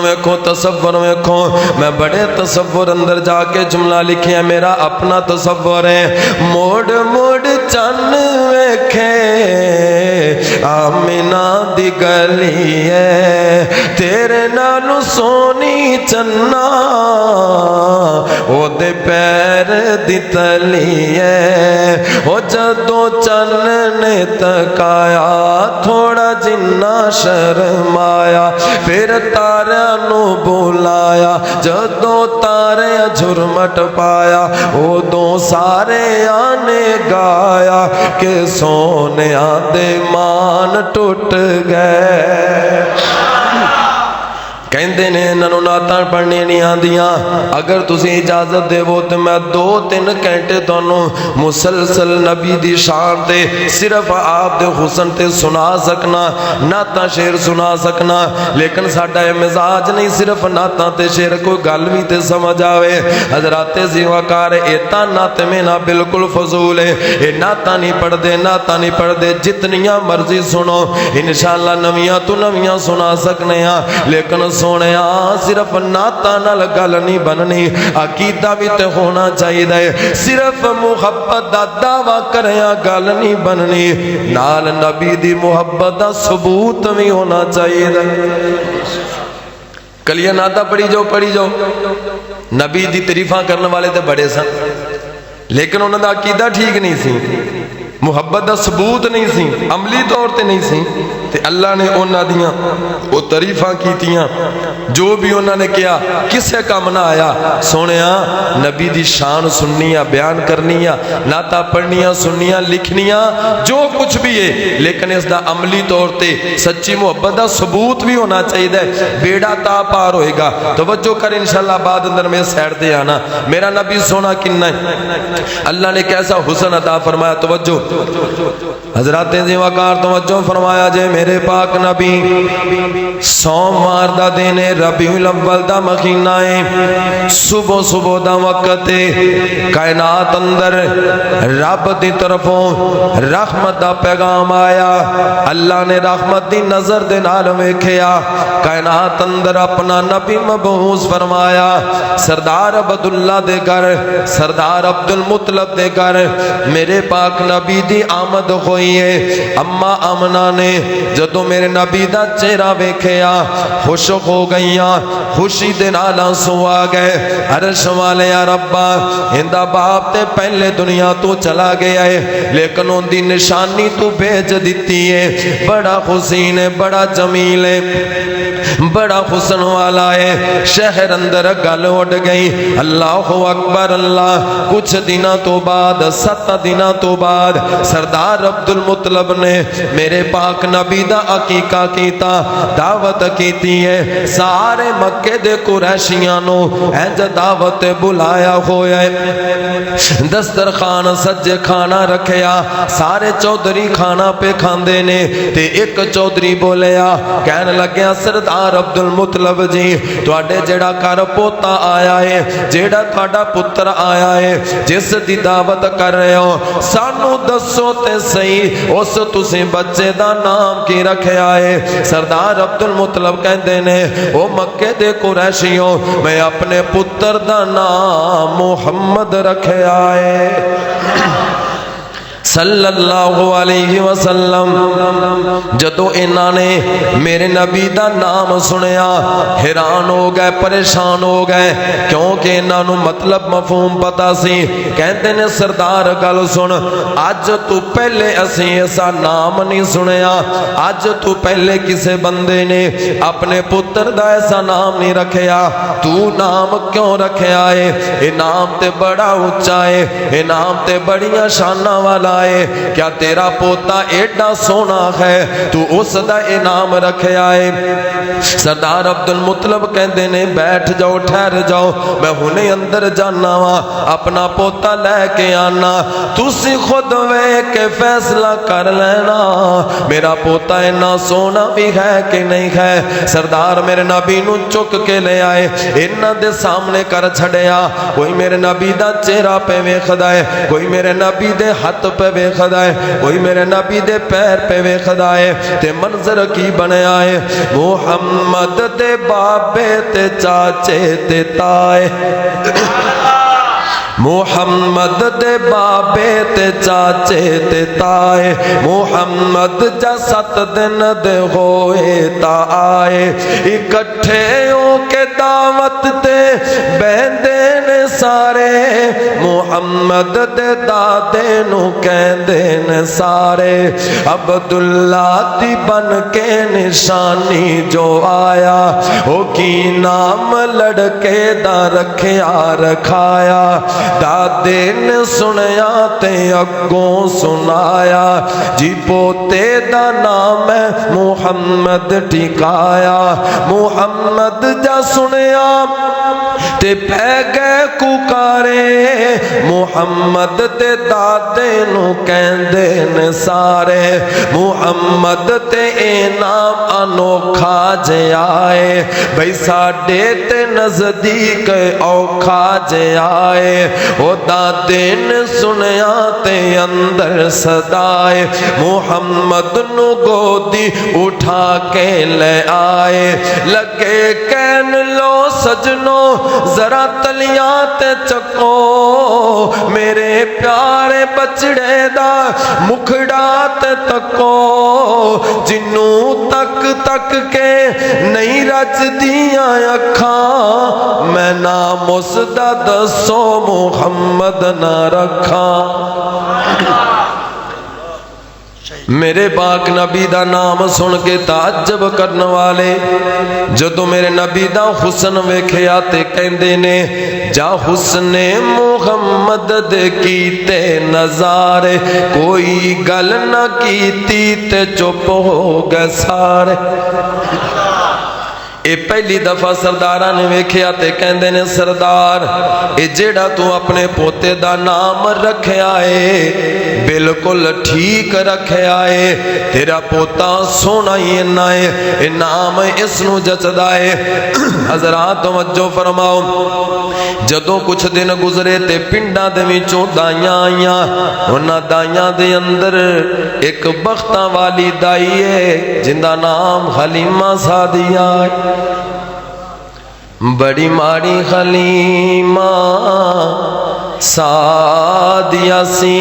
میں کھو میں بڑے تصور اندر جا کے جملہ لکھے ہیں میرا اپنا تصور ہے موڑ موڑ چن ویکھے آمینہ دی گلی ہے تیرے نالو سونی چنا او دے پیر دی تلی ہے او جدو چن نے تکایا تھوڑا جنہ شرمایا پھر تاریاں نو بولایا جدو تارے جھرمٹ پایا او دو سارے آنے گایا کہ سونے آدھے مان ٹوٹ گئے کہندے نے انہوں نعتاں پڑھنے نہیں آندیاں، اگر تسی اجازت دے وہ تو میں 2-3 گھنٹے تانوں مسلسل نبی دی شان تے صرف آپ دے حسن تے سنا سکنا، نعتاں شعر سنا سکنا، لیکن ساڈا یہ مزاج نہیں صرف نعتاں تے شعر، کوئی گل بھی تے سمجھ آوے۔ حضرات زیواکار ایتا نعت میں نہ بالکل فضول ہے، اے نعتاں نہیں پڑھ دے، نعتاں نہیں پڑھ دے، جتنیاں مرضی سنو انشاءاللہ نویاں تو نویاں سنا سکنے ہیں، لیکن سونے صرف نعتاں نال گل نہیں بننی، عقیدہ بھی تے ہونا چاہیے، صرف محبت دا دعویٰ کریاں گل نہیں بننی، نال نبی دی محبت دا ثبوت بھی ہونا چاہیے۔ کلیاں نعتاں پڑھی جاؤ، نبی دی تعریفاں کرنے والے تے بڑے سن، لیکن انہاں دا عقیدہ ٹھیک نہیں سی، محبت دا ثبوت نہیں سی، عملی طور تے نہیں سی، تے اللہ نے انہاں دیاں وہ تعریفاں کیتیاں، جو بھی انہاں نے کیا کسے کام نہ آیا۔ سونیاں نبی دی شان سننیاں، بیان کرنیاں، نعتاں پڑھنیاں، سننیاں، لکھنیاں، جو کچھ بھی ہے، لیکن اس دا عملی طور تے سچی محبت دا ثبوت بھی ہونا چاہیے، بیڑا تا پار ہوئے گا۔ توجہ کر انشاءاللہ بعد اندر میں سیڑ دے آنا، میرا نبی سونا کنہ ہے، اللہ نے کیسا حسن عطا فرمایا۔ توجہ حضرات زیواکار توجہ فرمایا جے میرے پاک نبی سوموار دا دن ربیع الاول دا مہینہ ہے، صبح دا وقت کائنات اندر رب دی طرفوں رحمت دا پیغام آیا، اللہ نے رحمت دی نظر دے نال ویکھیا، کائنات اندر اپنا نبی مبعوث فرمایا، سردار عبداللہ دے گھر، سردار عبدالمطلب دے گھر میرے پاک نبی دی آمد ہوئی ہے۔ اما آمنہ نے جدو میرے نبی دا چہرہ ویکھیا خوش ہو گئیاں، خوشی دے نال آنسو آ گئے، عرش والے یا ربا ہندا باپ تے پہلے دنیا تو چلا گیا ہے، لیکن ان دی نشانی تو بھیج دیتی ہے، بڑا حسین ہے، بڑا جمیل ہے، بڑا حسن والا ہے۔ شہر اندر گل اڑ گئی، اللہ اکبر اللہ۔ کچھ دنوں تو بعد 7 دنوں تو بعد سردار عبدالمطلب نے میرے پاک نبی دا عقیقہ کیتا، دعوت کیتی ہے، سارے مکے دے قریشیاں نو انج دعوت بلایا ہویا ہے، دسترخوان سجے کھانا رکھیا، سارے چودھری کھانا پہ کھاندے نے، تے ایک چودھری بولیا کہنے لگیا سردار عبدالمطلب جی تواڈے جڑا کر پوتا آیا ہے، جڑا تواڈا پتر آیا ہے، جس دی دعوت کر رہے ہو، سانو دسو تے صحیح اس تسی بچے دا نام کی رکھیا ہے۔ سردار عبدالمطلب کہندے نے او مکے دے قریشیوں میں اپنے پتر دا نام محمد رکھیا ہے صلی اللہ علیہ وسلم۔ جدو انہاں نے میرے نبی دا نام سنیا حیران ہو گئے، پریشان ہو گئے، کیونکہ انہاں نو مطلب مفہوم پتا سی۔ کہندے نے سردار گل سن، اج تو پہلے اسی ایسا نام نہیں سنیا، اج تو پہلے کسے بندے نے اپنے پتر دا ایسا نام نہیں رکھیا، تو نام کیوں رکھیا ہے؟ اے نام تے بڑا اونچا ہے، اے نام تے بڑیاں شاناں والا ہے، کیا تیرا پوتا ایڈا سونا ہے تو اس دا انعام رکھیا ہے؟ سردار عبدالمطلب کہندے نے بیٹھ جاؤ، ٹھہر جاؤ، میں ہنے اندر جانا وا، اپنا پوتا لے کے آنا، تسی خود وے کے فیصلہ کر لینا میرا پوتا اتنا سونا بھی ہے کہ نہیں ہے۔ سردار میرے نبی نو چک کے لے آئے، انہاں دے سامنے کر چھڑیا، کوئی میرے نبی دا چہرہ پہ ویکھدا ہے، کوئی میرے نبی دے ہاتھ پہ ویکھدا ہے، کوئی میرے نبی دے پیر پہ ویکھدا ہے، تے منظر کی بنیا ہے، محمد دے بابے تے چاچے تے تائے، محمد دے بابے تے چاچے تے تائے، محمد جا 7 دن دے ہوئے تا آئے، اکٹھے ہو کے دعوت مات تے بہندے نے سارے محمد دے دادے نو کہندے نے سارے عبداللہ دی بن کے نشانی جو آیا او کی نام لڑکے دا رکھیا رکھایا دادے نے سنیا تے اگوں سنایا جی پوتے دا نام ہے محمد ٹھکایا محمد جا سنیا تے پہ گئے ککارے محمد دے دادے نو کہندے نے سارے محمد تے اے نام انوکھا جے آئے بھئی ساڈے تے نزدیک اوکھا جے آئے او دادے نے سنیا تے اندر صدائے محمد نو گودی اٹھا کے لے آئے لگے کہن لو سجنو ذرا تلیاں تے چکو میرے پیارے بچڑے دا مکھڑا تے تکو جنوں تک تک کے نہیں رج دیاں اکھاں میں نام اس دا دسو محمد نہ رکھاں میرے پاک نبی دا نام سن کے تعجب کرنے والے جدو میرے نبی دا حسن ویکھیا تے کہندے نے جا حسن محمد دے کیتے نظارے کوئی گل نہ کیتی تے چپ ہو گئے سارے اے پہلی دفعہ سردارہ نے ویکھیا تے کہندے نے سردار اے جیڑا تو اپنے پوتے دا نام رکھے آئے بالکل ٹھیک رکھے آئے تیرا پوتا سونا ہی انائے اے نام اس نو جچدائے حضرات توجہ فرماؤ جدو کچھ دن گزرے تے پنڈا دے وچوں دائیاں آئیاں انہاں دائیاں دے اندر ایک بختاں والی دائی ہے جن دا نام حلیمہ سعدیہ ہے بڑی ماڑی حلیمہ سعدیہ سی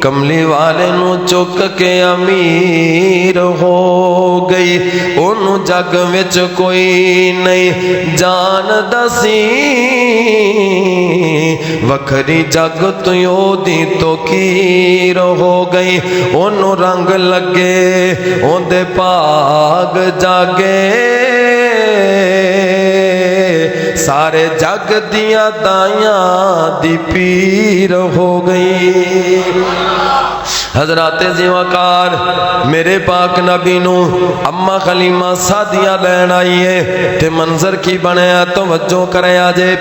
کملی والے نو چک کے امیر ہو گئی انو جگ وچ کوئی نہیں جان دسی وکھری جگ تو دی تو کیر ہو گئی انو رنگ لگے ان دے پاگ جاگے سارے جگ دیاں دائیاں دی پیر ہو گئی حضرات زیوکار میرے پاک نبی نو اما حلیمہ سعدیہ لین آئیے تے منظر کی بنیا توجہ کرے آجے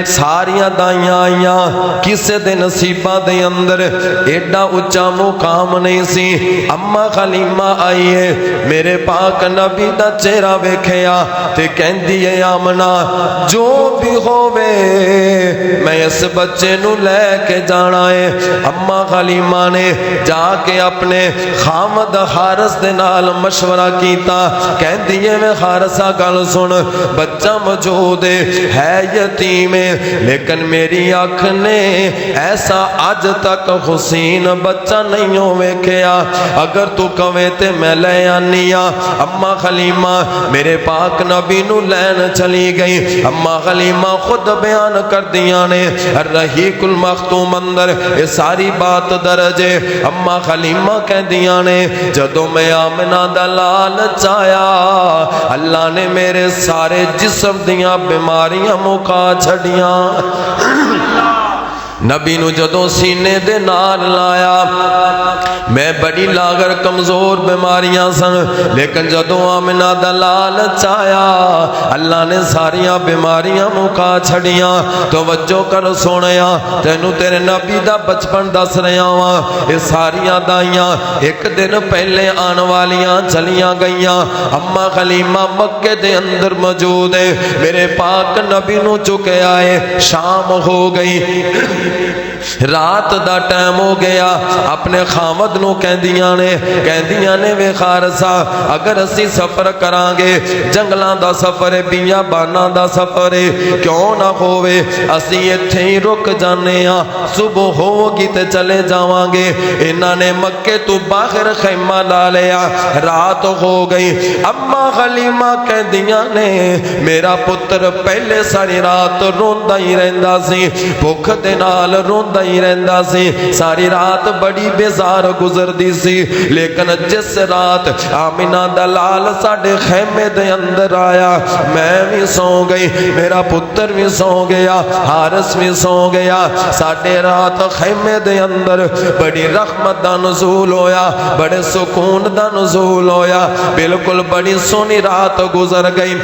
ساریاں دائیاں آئیاں کسے دے نصیبہ دے اندر ایڈا اچھا مقام نہیں سی اما حلیمہ آئیے میرے پاک نبی دا چہرہ ویکھیا تے کہن دیئے آمنا جو بھی ہووے میں اس بچے نو لے کے جانا ہے اما حلیمہ نے جا کے اپنے خامد حارس دے نال مشورہ کیتا کہن دیئے میں حارسہ گل سن بچہ موجود ہے یتیم لیکن میری آنکھ نے ایسا آج تک حسین بچہ نہیں ہوئے کیا اگر تو کہوے تے میں لے آنیا اما حلیمہ میرے پاک نبی نو لین چلی گئی اما حلیمہ خود بیان کر دیا نے الرحیق المختوم اندر یہ ساری بات درجے اما حلیمہ کہہ دیا نے جدو میں آمنہ دلال چایا اللہ نے میرے سارے جسم دیاں بیماریاں مکا چھڑیاں نبی نو جدو سینے دے نال لایا میں بڑی لاغر کمزور بیماریاں سن لیکن جدو آمنہ دلال چایا اللہ نے ساریاں بیماریاں مکا چھڑیاں توجہ کر سونیا تینو تیرے نبی دا بچپن دس رہا ہوا یہ ساریاں دائیاں ایک دن پہلے آن والیاں چلیاں گئیاں اما حلیمہ مکے دے اندر موجود ہے میرے پاک نبی نو چکے آئے شام ہو گئی رات دا ٹائم ہو گیا اپنے خامد نو کہندیاں نے وے خارسا اگر اسی سفر کرانگے جنگلاں دا سفر ہے بیاباناں دا سفر ہے کیوں نہ ہووے اسی ایتھے ہی رک جانے ہاں صبح ہوگی تے چلے جاوانگے انہاں نے مکے تو باہر خیمہ لا لیا رات ہو گئی اما حلیمہ کہندیاں نے میرا پتر پہلے ساری رات روندا ہی رہندا سی بھوک دے نال روندا ہی رہندا سی ساری رات بڑی بیزار گزر دی سی لیکن جس رات آمینہ دلال ساڑھے خیمے دے اندر آیا میں بھی سو گئی میرا پتر بھی سو گیا حارس بھی سو گیا ساڑھے رات خیمے دے اندر بڑی رحمت دا نزول ہویا بڑے سکون دا نزول ہویا بالکل بڑی سونی رات گزر گئی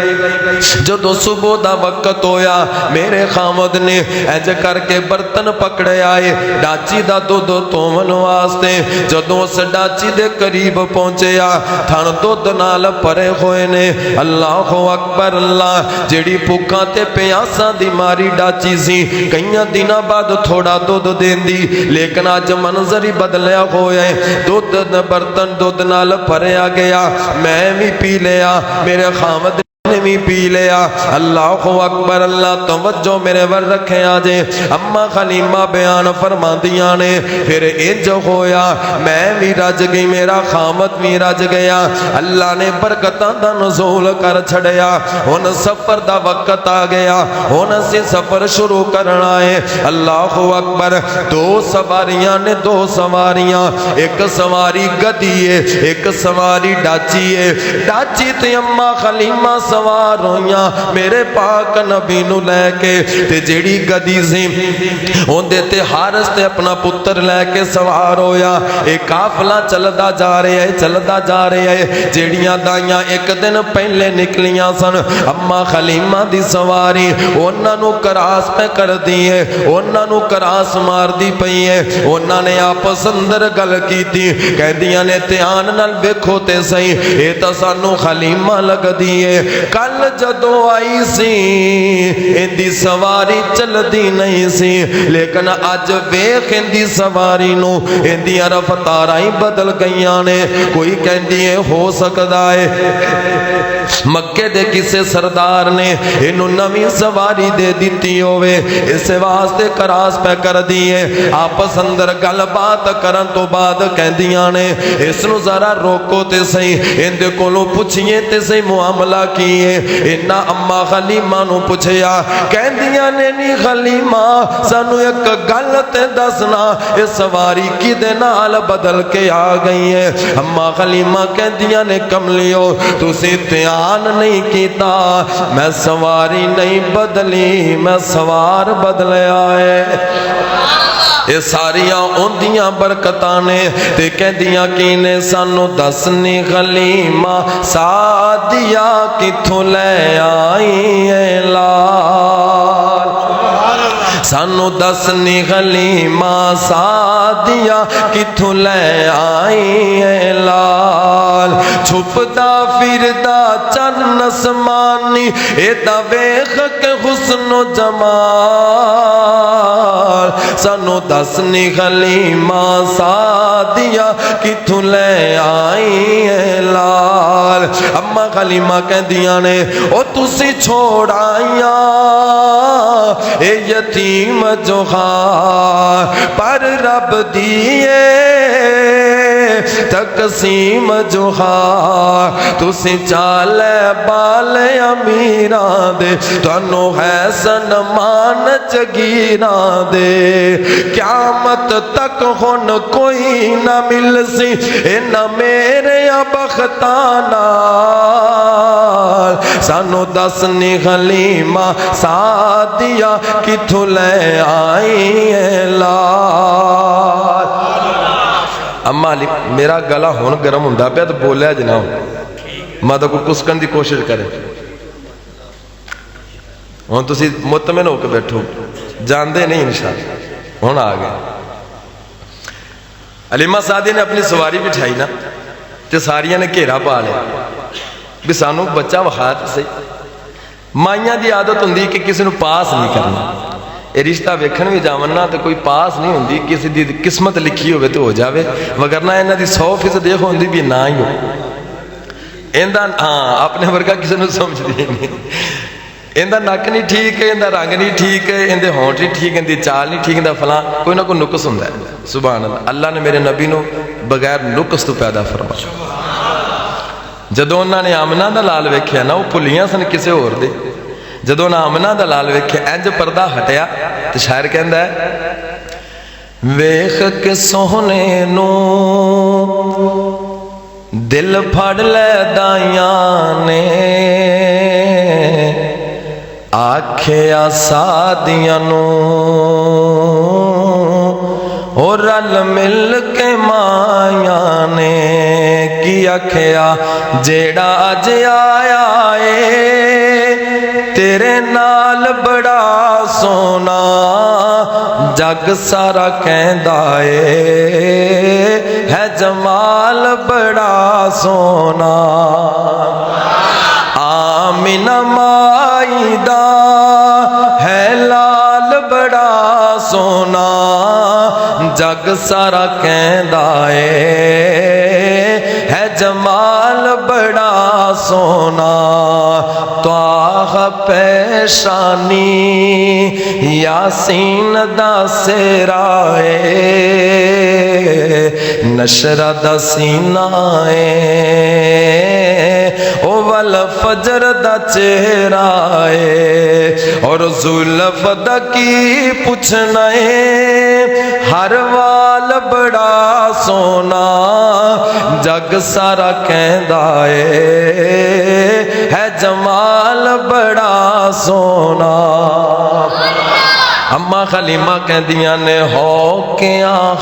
جدو صبح دا وقت ہویا میرے خامد نے ایج کر کے برتن پکڑے آئے ڈاچی دا دودھ تومن واسطے جدو اس ڈاچی دے قریب پہنچیا تھان دودھ نال پرے ہوئے نے اللہ اکبر اللہ جیڑی پکاں تے پیاساں دی ماری ڈاچی سی کئیاں دینا بعد تھوڑا دودھ دین دی لیکن آج منظری بدلیا ہوئے دودھ برتن دودھ نال پرے آ گیا میں بھی پی لیا میرے خامد نے بھی پی لیا اللہ اکبر اللہ توجہ میرے ور رکھے آجے اما حلیمہ بیان فرما دیا نے پھر انج ہویا میں بھی رج گئی میرا خامد بھی رج گیا اللہ نے برکتاں دا نزول کر چھڑیا ان سفر دا وقت آ گیا ان سے سفر شروع کرنا ہے اللہ اکبر دو سواریاں نے دو سواریاں ایک سواری گدی ہے ایک سواری ڈاچی ہے ڈاچی تے اما حلیمہ سوار ہویاں میرے پاک نبی نو لے کے تے جیڑی گدی سی ہون دیتے حارس تے اپنا پتر لے کے سوار ہویا ایک قافلہ چلدا جا رہے ہے جیڑیاں دائیاں ایک دن پہلے نکلیاں سن اما حلیمہ دی سواری انہاں نو کراس پہ کر دیئے انہاں نو کراس مار دی پئی ہے انہاں نے آپس اندر گل کی تھی کہہ دیاں نے تیان نال بیکھو تے سہی اے تا سانو حلیمہ لگ دیئے کل جدو آئی سی اندی سواری چل دی نہیں سی لیکن آج ویخ اندی سواری نو اندی رفتارائی بدل گئیاں نے کوئی کہندی ہے ہو سکتا ہے مکے دے کسے سردار نے انہوں نوی سواری دے دیتی ہوئے اس واسطے کراس پہ کر دیئے آپس اندر گل بات کرن تو بعد کہندیاں نے اس نو ذرا روکو تے سہی اندے کولو پوچھئے تے سہی معاملہ کیے انہا اما حلیمہ نو پوچھیا کہندیاں نے نی حلیمہ سانو ایک گلت دسنا اس سواری کی دے نال بدل کے آ گئی ہے اما حلیمہ کہندیاں نے کملیو تو سی تیان نہیں کیتا میں سواری نہیں بدلی میں سوار بدلے آئے یہ ساریاں اندیاں برکتانے تے کہندیاں کینے سانو دسنی حلیمہ سادیا کتھوں لے آئی اے لال سانو دسنی حلیمہ سادیا کتھوں لے آئی اے لال چھپدا پھردا چن اسمانی ایدہ ویخ کے حسن و جمال سانو دسنی حلیمہ سادیا کتھوں لے آئی اے لال اما حلیمہ کہہ دیا نے او تسی چھوڑ آئیاں اے یتیم جو خواہ پر رب دیئے تقسیم جو خواہ تسی چالے بالے امیران دے تنو ہے سنمان جگیران دے قیامت تک ہن کوئی نہ مل سی اے نہ میرے بختانا سانو دسنی حلیمہ سادیا کتھوں لے آئی اے لال اما علی میرا گلا ہون گرم ہوندا پیا تو بولیا جناب میں تو کوئی کسکن دی کوشش کرے ہون تسی مطمئن ہو کے بیٹھو جاندے نہیں انشاءاللہ ہون آ گئے حلیمہ سعدی نے اپنی سواری بٹھائی نا تے ساریاں نے گھیرا پا لیا بھی سانو بچہ وخا تے صحیح مائیاں دی عادت ہوندی کہ کسی نو پاس نہیں کرنا یہ رشتہ ویکھن بھی جاون نا تو کوئی پاس نہیں ہوندی، کسی دی قسمت لکھی ہوئے تو ہو جاوے، وگرنہ انہاں دی 100% یہ ہوندی بھی نہ ہی ہو اندہ ہاں اپنے ورگا کسی نے سمجھ دی نہیں، اندہ نک نہیں ٹھیک ہے، اندہ رنگ نہیں ٹھیک ہے، اندے ہونٹ نہیں ٹھیک ہے، اندی چال نہیں ٹھیک ہے، فلاں کوئی نہ کوئی نقص ہوندا ہے۔ سبحان اللہ، اللہ نے میرے نبی نو بغیر نقص تو پیدا فرمایا۔ جدوں انہاں نے آمنہ دا لال ویکھیا نا، وہ بھلیاں سن کسے اور دے، جدوں انہاں آمنہ دا لال ویکھیا انج پردہ ہٹیا تو شاعر کہندا ہے ویکھ کے سوہنے نو دل پھڑ لے دائیاں نے، آکھیا سادیاں نو اور رل مل کے مایاں نے، کی آکھیا جیڑا اج آیا اے تیرے نال بڑا سونا، جگ سارا کہندا اے ہے جمال بڑا سونا، آمینہ مائی دا ہے لال بڑا سونا، جگ سارا کہندا اے ہے جمال بڑا سونا، طه پیشانی یاسین دا سیرا اے، نشرہ دا سینہ اے، اول فجر دا چہرہ اے، اور زلف دا کی پوچھنا اے، ہر وال بڑا سونا، جگ سارا کہندا اے ہے جمال بڑا سونا۔ اماں خلیمہ کہندیاں نے ہو کے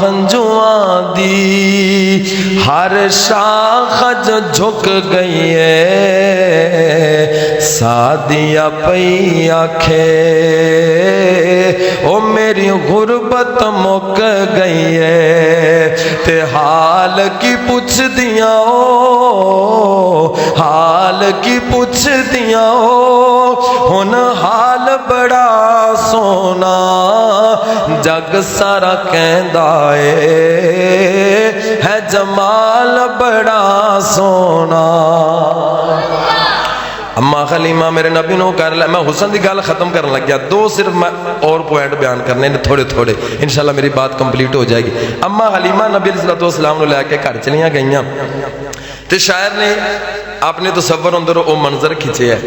ہنجواں دی ہر شاخ جو جھک گئی ہے، سادیا پئی آکھے او میری غربت مک گئی ہے، تے حال کی پوچھ دیاں او، حال کی پوچھ دیاں او، ہن حال بڑا سونا، جگ سارا کہندا اے ہے جمال بڑا سونا۔ اماں خلیمہ میرے نبی نو کر لے، میں حسن دی گل ختم کرنے لگ گیا، دو صرف میں اور پوائنٹ بیان کرنے تھوڑے تھوڑے، انشاءاللہ میری بات کمپلیٹ ہو جائے گی۔ اماں حلیمہ نبی علیہ السلام نے لے کے گھر چلیاں گئیاں، تے شاعر نے اپنے تصور اندر وہ منظر کھچے ہے،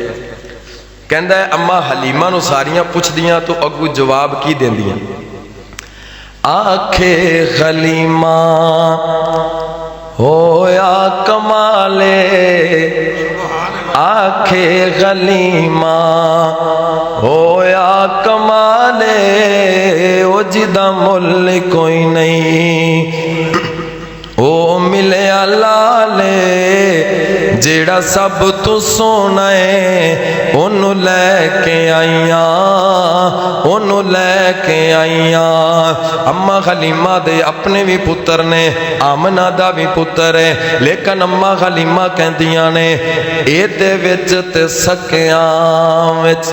کہندا ہے اماں حلیمہ نو ساریاں پوچھ دیاں تو اگو جواب کی دین دیاں، آکھے حلیمہ ہویا کمالے، آکھے حلیمہ ہویا کمالے، او جدہ مل کوئی نہیں، او ملے لالے جیڑا سب تو سونا ہے، انہوں لے کے آئیاں، انہوں لے کے آئیاں۔ اماں حلیمہ دے اپنے بھی پتر نے، آمنہ دا بھی پتر ہے، لیکن اماں حلیمہ کہندیاں نے اے دے وچ تے سکیاں وچ،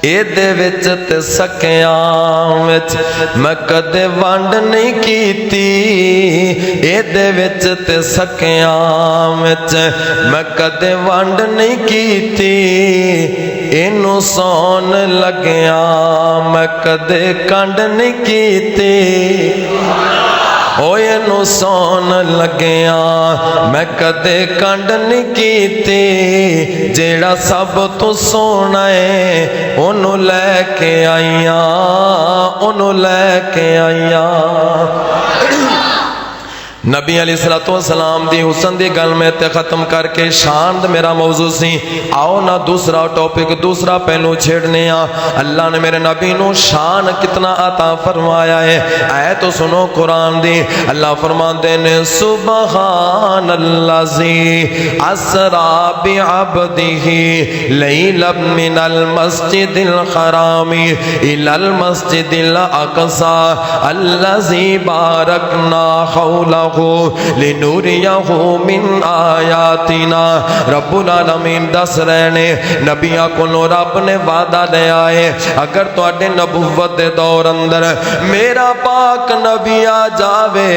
اے دے وچ تے سکیاں وچ میں کدے وانڈ نہیں کیتی، اے دے وچ تے سکیاں وچ میں کدے وانڈ نہیں کیتی، اینو سون لگیاں میں کدے کنڈ نہیں کیتی، اوے نو سون لگیاں میں کدے کنڈ نہیں کیتی، جیڑا سب تو سونا ہے انہوں لے کے آئیاں، انہوں لے کے آئیاں۔ نبی علیہ السلام دی حسن دی گل میں تے ختم کر کے شان میرا موضوع سی، آؤ نہ دوسرا ٹاپک دوسرا پہلو چھیڑنے آ۔ اللہ نے میرے نبی نو شان کتنا عطا فرمایا ہے، اے تو سنو قرآن دی، اللہ فرماندے نے سبحان اللذی اسرا بعبدہ لیلا من المسجد الحرام الی المسجد الاقصی اللذی بارکنا حولہ لنوریہ من آیاتنا۔ رب العالمین دس رہے نے نبیاں کو رب نے وعدہ لے آئے اگر تواڈے نبوت دے دور اندر میرا پاک نبی آ جاوے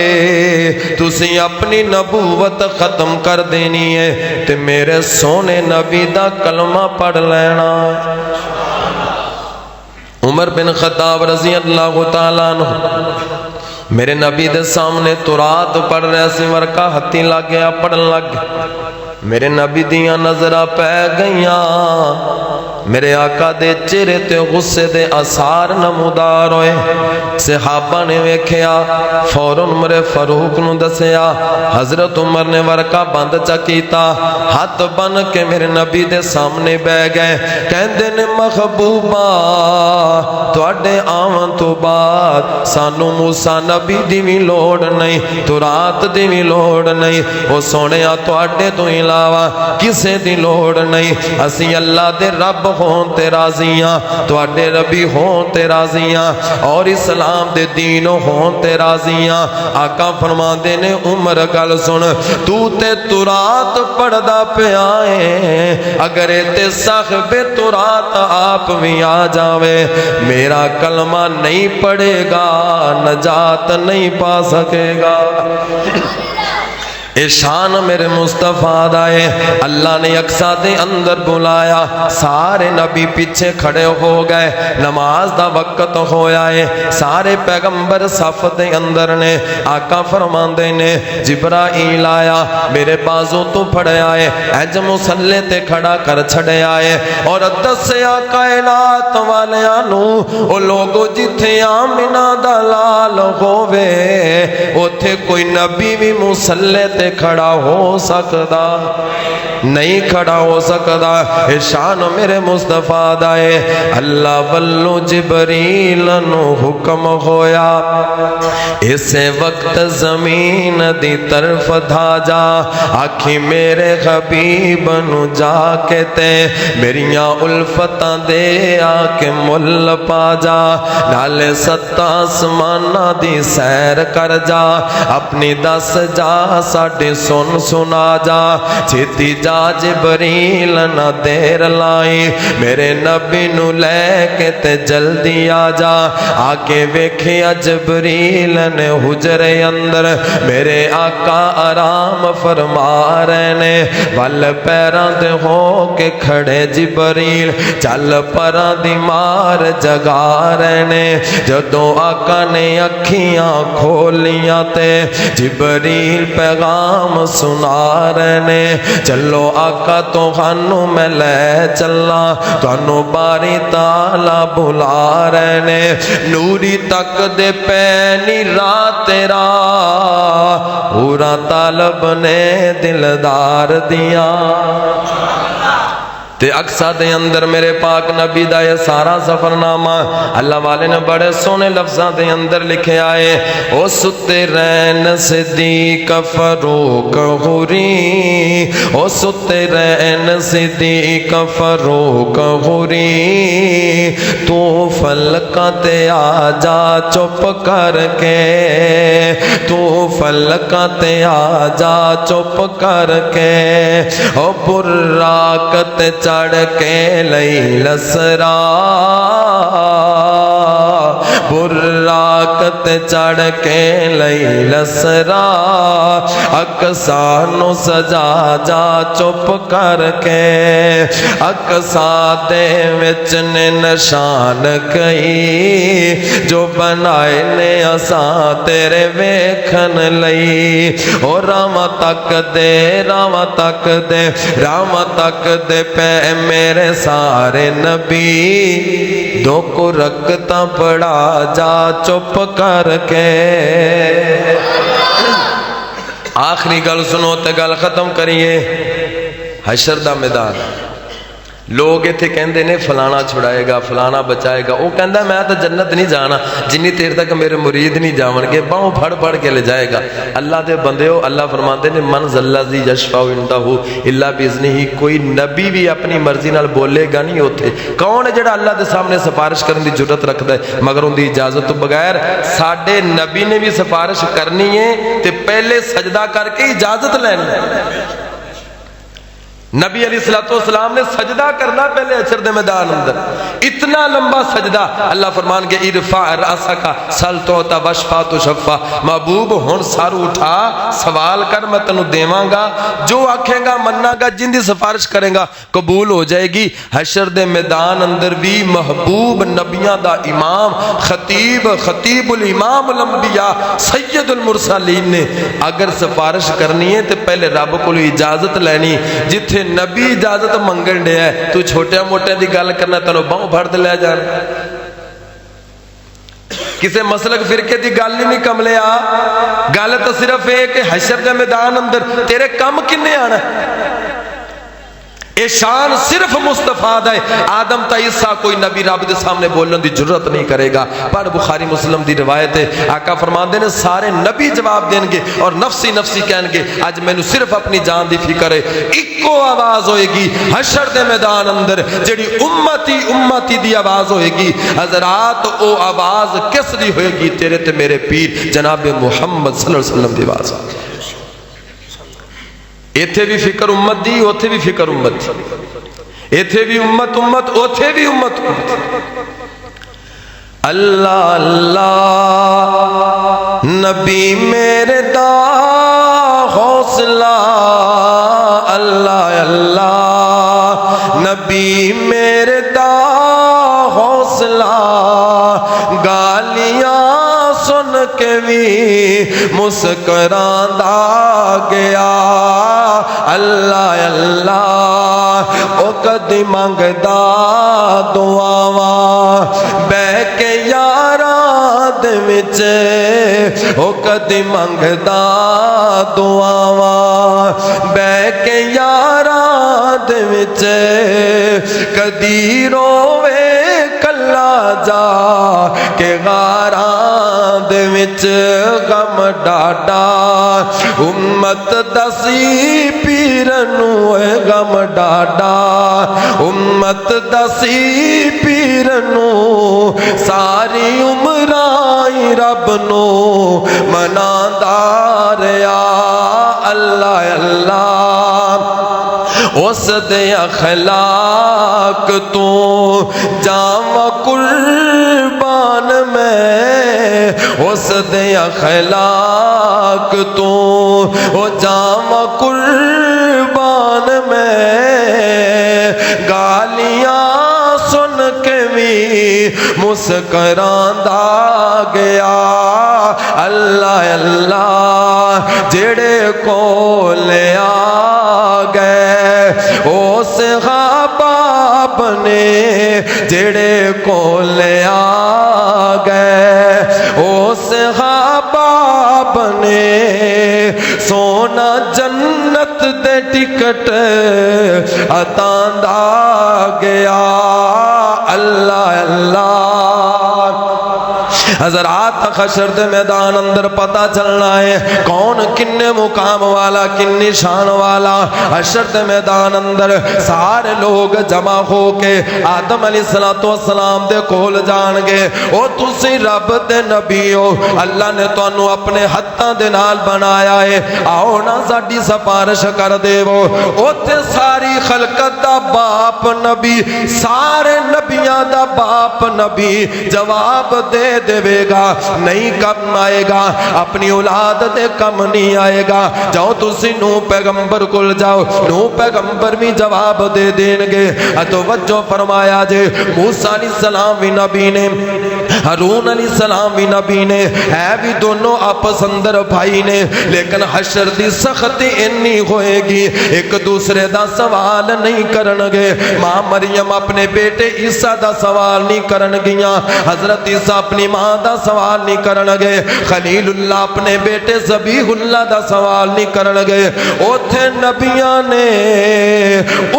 تسی اپنی نبوت ختم کر دینی ہے تے میرے سونے نبی دا کلمہ پڑھ لینا۔ عمر بن خطاب رضی اللہ تعالیٰ عنہ میرے نبی دے سامنے تورات پڑھ رہے سی، ورکا ہتھی لگ گیا پڑھن لگ گیا، میرے نبی دیاں نظرہ پہ گئیاں، میرے آقا دے چہرے تے غصے دے آثار نمودار ہوئے۔ صحابہ نے ویکھیا، فوراً عمر فاروق نو دسیا، حضرت عمر نے ورکا بند چکیتا، ہاتھ بن کے میرے نبی دے سامنے بہ گئے، کہندے نے محبوبہ تواڈے آون تو بعد سانو موسیٰ نبی دی وی لوڑ نہیں، تورات دی وی لوڑ نہیں، او سونیا تواڈے تو علاوہ کسے دی لوڑ نہیں، اسی اللہ دے رب ہون تے راضیاں، تواڈے ربی ہون تے راضیاں، اور اسلام دے دین ہون تے راضیاں۔ آقا فرماندے نے عمر گل سن، تو تے تورات پڑھدا پیا ہے، اگر تے صاحب تورات آپ بھی آ جاوے میرا کلمہ نہیں پڑھے گا نجات نہیں پا سکے گا۔ اے شان میرے مصطفیٰ دائے اللہ نے یکساں دے اندر بلایا، سارے نبی پیچھے کھڑے ہو گئے، نماز دا وقت ہویا ہے، سارے پیغمبر صف دے اندر نے۔ آقا فرماندے نے جبرائیل آیا، میرے بازو تو پھڑے آئے، اج مصلے تے کھڑا کر چھڑے آئے اور دسیا کائنات والیاں نو او لوگو جتھے آمنہ دا لال ہووے اوتھے کوئی نبی بھی مصلے تے کھڑا ہو سکدا نہیں، کھڑا ہو سکدا۔ شان میرے مصطفیٰ دائے اللہ والو جبریل نو حکم ہویا، اسے وقت زمین دی طرف دھا جا، آکھی میرے حبیب نو جا کے تے میریاں الفتاں دے آکے مل پا جا، نالے ست آسمانہ دی سیر کر جا، اپنی دس جا ساڑھے سن سنا جا، چھتی جا جبریل نہ دیر لائی، میرے نبی نو لے کے تے جلدی آ جا۔ آکے ویکھیا جبریل نے حجرے اندر میرے آقا آرام فرما رہے نے، ول پیران دے ہو کے کھڑے جبریل چل پران دی مار جگا رہے نے۔ جدوں آقا نے اکھیاں کھولیاں تے جبریل پیغام سنا رہے نے، چلو آقا تو خانو میں لے چلا، تو باری تالا بلا رہے نے، نوری تک دے پینی رات تیرا پورا طالب نے دلدار دیا۔ تے اقصہ دے اندر میرے پاک نبی دا یہ سارا سفر نامہ اللہ والے نے بڑے سونے لفظاں دے اندر لکھے آئے، او ستے رین صدیق فاروق غوری، او ستے رین صدیق فاروق غوری، تو فلکاں تے آ جا چپ کر کے، تو فلکاں تے آ جا چپ کر کے، او براقت چڑھ کے لئی لسرا، براقت چڑھ کے لئی لسرا، اقصانو سجا جا چپ کر کے، اقصا دے وچ نے نشان کئی جو بنائے نے اساں تیرے ویکھن لئی، او رام تک دے رام تک دے رام تک دے پہ میرے سارے نبی دو کو رکھتا پڑا جا چپ کر کے۔ آخری گل سنو تے گل ختم کریے۔ حشر دا میدان لوگ اتنے کہندے نے فلانا چھڑائے گا فلانا بچائے گا، وہ کہندا میں تو جنت نہیں جانا جنی دیر تک میرے مرید نہیں جاون گے، باہوں پھڑ پھڑ کے لے جائے گا۔ اللہ دے بندیو، اللہ فرماتے نے من ذا الذی یشفع عنده الا باذنہ، کوئی نبی بھی اپنی مرضی نال بولے گا نہیں اوتھے۔ کون ہے جڑا اللہ دے سامنے سفارش کرنے دی جرت رکھدا ہے مگر ان دی اجازت تو بغیر؟ ساڈے نبی نے بھی سفارش کرنی ہے تے پہلے سجدہ کر کے اجازت لینی ہے۔ نبی علیہ السلام نے سجدہ کرنا پہلے حشر دے میدان اندر، اتنا لمبا سجدہ۔ اللہ فرمان کے ارفع رأسک سل تعطی واشفع تشفع، محبوب ہن سر اٹھا سوال کر میں تینوں دیواں گا، جو آکھے گا مننا گا، جن دی سفارش کرے گا قبول ہو جائے گی۔ حشر دے میدان اندر بھی محبوب نبیاں دا امام خطیب الامام الانبیاء سید المرسلین نے اگر سفارش کرنی ہے تو پہلے رب کو اجازت لینی۔ جتھے نبی اجازت منگن دے ہے تو چھوٹے موٹے دی گل کرنا تینوں باہوں پھڑ تے لے جان۔ کسے مسلک فرقے دی گل نہیں کملیا، گل تو صرف ہے کہ حشر دے میدان اندر تیرے کم کنے آنا ہے۔ اے شان صرف مصطفیٰ دا ہے، آدم تا عیسیٰ کوئی نبی رب دے سامنے بولن دی جرت نہیں کرے گا۔ پر بخاری مسلم دی روایت ہے، آقا فرماندے نے سارے نبی جواب دیں گے اور نفسی نفسی کہیں گے آج میں نے صرف اپنی جان دی فکر ہے۔ ایکو آواز ہوئے گی حشر دے میدان اندر جڑی امتی امتی دی آواز ہوئے گی۔ حضرات او آواز کس دی ہوئے گی؟ تیرے تے میرے پیر جناب محمد صلی اللہ علیہ وسلم دی آواز۔ ایتھے بھی فکر امت دی، اوتھے بھی فکر امت دی، ایتھے بھی امت امت، اوتھے بھی امت امت۔ اللہ اللہ نبی میرے دا حوصلہ، اللہ اللہ نبی میرے دا حوصلہ، گالیاں سن کے بھی مسکران دا گیا۔ اللہ اللہ او کدی منگدا دعاواں بہ کے یاراں دے وچ، او کدی منگدا دعاواں بہ کے یاراں دے وچ، کدی روے کلا جا کے غاراں دے وچ، غم ڈاڈا امت دسی پیرنو اے غم ڈاڈا امت دسی پیرنو، ساری عمرائی رب نو مناندا رہیا۔ اللہ اللہ اس دے اخلاق تو جاواں قربان میں، اس دے اخلاق تو جاواں قربان میں، گالیاں سن کے بھی مسکراندا گیا۔ اللہ اللہ جڑے کو لے آ گئے اس حباب نے، جڑے کو لے آ گئے اس حباب نے، سونا جنت دے ٹکٹ عطا گیا۔ اللہ اللہ حضرات حشر دے میدان اندر پتہ چلنا ہے کون کنے مقام والا کنی شان والا۔ حشر دے میدان اندر سارے لوگ جمع ہو کے آدم علیہ السلام دے کول جان گے، او تسی رب دے نبی ہو، اللہ نے تانوں اپنے ہتھاں دے نال بنایا ہے، آؤ نا ساڈی سفارش کر دے وہ۔ اوتھے ساری خلقت دا باپ نبی، سارے نبیاں دا باپ نبی جواب دے دے گا، نہیں کم آئے گا، اپنی اولاد دے کم نہیں آئے گا۔ جاؤ تسی نوح پیغمبر کل جاؤ، نوح پیغمبر بھی جواب دے دیں گے۔ توجہ فرمایا جے موسیٰ علیہ السلام بھی نبی نے ہارون علیہ السلام بھی نبی نے، ہے بھی دونوں آپس اندر بھائی نے، لیکن حشر دی سختی انی ہوئے گی ایک دوسرے دا سوال نہیں کرنگے۔ ماں مریم اپنے بیٹے عیسیٰ دا سوال نہیں کرنگیاں، حضرت عیسیٰ اپنی ماں دا سوال نہیں کرنگے، خلیل اللہ اپنے بیٹے ذبیح اللہ دا سوال نہیں کرنگے۔ اوتھے نبیاں نے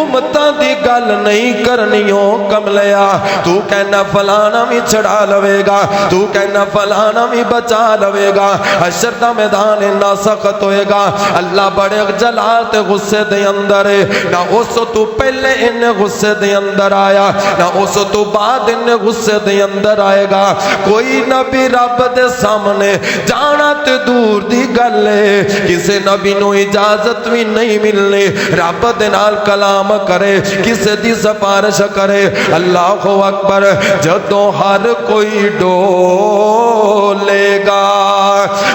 امتاں دی گل نہیں کرنیوں کملیا، تو کہنا فلانا بھی چڑھا لوے گا، تو کہنا فلانا بھی بچا لوے گا، حشر دا میدان انہا سخت ہوئے گا۔ اللہ بڑے جلال تے غصے دے اندر ہے، نہ اس تو پہلے ان غصے دے اندر آیا، نہ اس تو بعد ان غصے دے اندر آئے گا۔ کوئی نبی رب دے سامنے جانا تے دور دی گل ہے، کسے نبی نو اجازت بھی نہیں ملنی رب دے نال کلام کرے، کسے دی سفارش کرے۔ اللہ اکبر، جدوں ہر کوئی ڈولے گا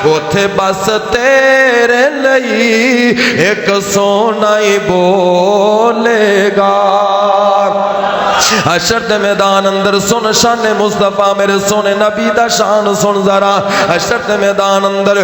اوتھے بس تیرے لئی ایک سونا ہی بولے گا۔ حشر دے میدان اندر سن شان مصطفیٰ میرے سونے نبی دا شان سن ذرا۔ حشر دے میدان اندر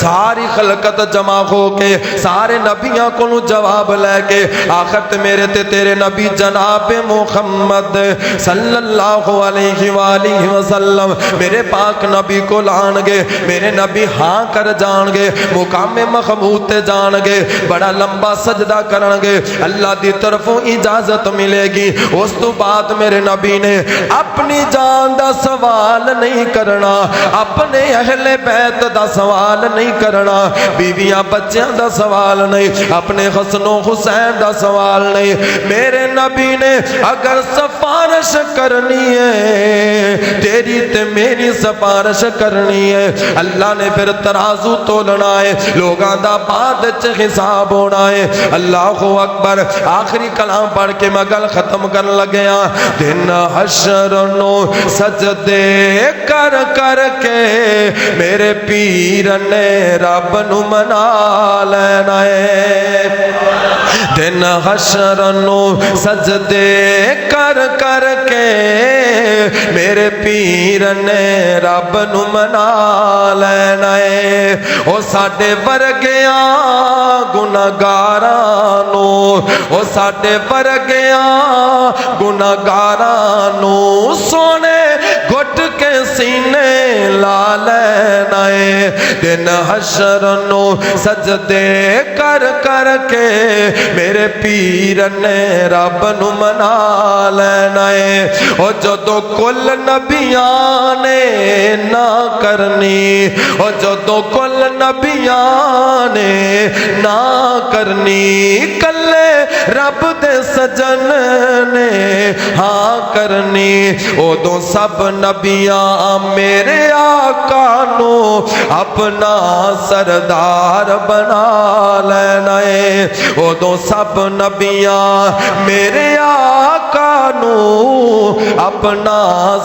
ساری خلقت جمع ہو کے سارے نبیاں کو جواب لے کے آخر تے میرے تے تیرے نبی جناب محمد صلی اللہ علیہ وآلہ وسلم میرے پاک نبی کو لان گے، میرے نبی ہاں کر جان گے، مقام محمود تے جان گے، بڑا لمبا سجدہ کرن گے، اللہ دی طرفوں اجازت ملے گی۔ اس تو بعد میرے نبی نے اپنی جان دا سوال نہیں کرنا، اپنے اہل بیت دا سوال نہیں کرنا، بیویاں بچیاں دا سوال نہیں، اپنے حسن و حسین دا سوال نہیں۔ میرے نبی نے اگر سفارش کرنی ہے تیری تے میری سفارش کرنی ہے، اللہ نے پھر ترازو تولنا ہے، لوگاں دا بعد چ حساب ہونا ہے۔ اللہ اکبر، آخری کلام پڑھ کے میں گل ختم کر لگیا۔ دن حشر نو سجدے کر کر کے میرے پیر نے رب نو منا لینا ہے۔ دن حشر نو سجدے کر کر کے میرے پیر نے رب نو منا لینا ہے۔ او ساڈے ورگیاں گناہگاراں نو، او ساڈے ورگیاں گناہگاراں نو سونے گھٹ کے سینے لا لینا ہے۔ دن حشر نو سجدے کر کر کے میرے پیر نے رب نو منا لینا ہے۔ او جدوں کل نبیاں نے نہ کرنی، او جدوں کل نبیاں نے نہ کرنی، کلے رب دے سجن نے ہاں کرنی، اودوں سب نبیاں میرے آقا نو اپنا سردار بنا لینا ہے۔ اودوں سب نبیاں میرے آقا نو اپنا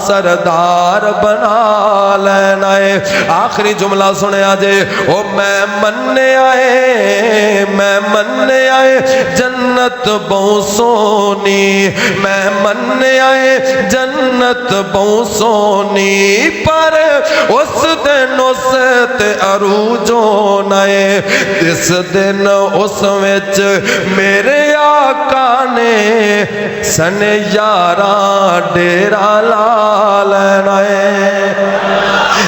سردار بنا لینا ہے۔ آخری جملہ سنے آجے، او میں مننے آئے، میں مننے آئے جنت بہت سونی، میں مننے آئے جنت بہت سونی، پر اس دن اس تے عروج ہونا ہے، اس دن اس وچ میرے آقا نے سن 11 ڈیرا لا لینا ہے۔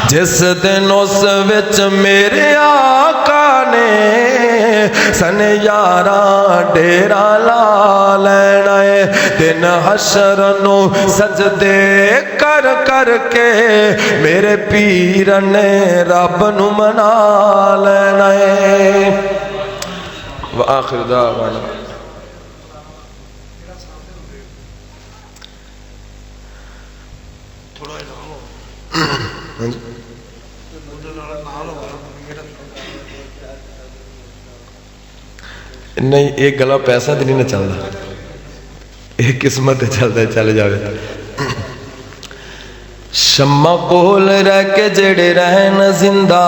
جس دن اس وچ میرے آقا نے سن 11 ڈیرا لا لینا ہے۔ دن حشر نو سجدے کر کر کے میرے پیر نے رب نو منا لینا ہے۔ وآخر دعوانا نہیں، ایک گلا پیسہ تو نہیں نہ چلتا، ایک قسمت چلتا ہے، چل جاوے۔ شمع کول رہ کے جڑے رہن زندہ،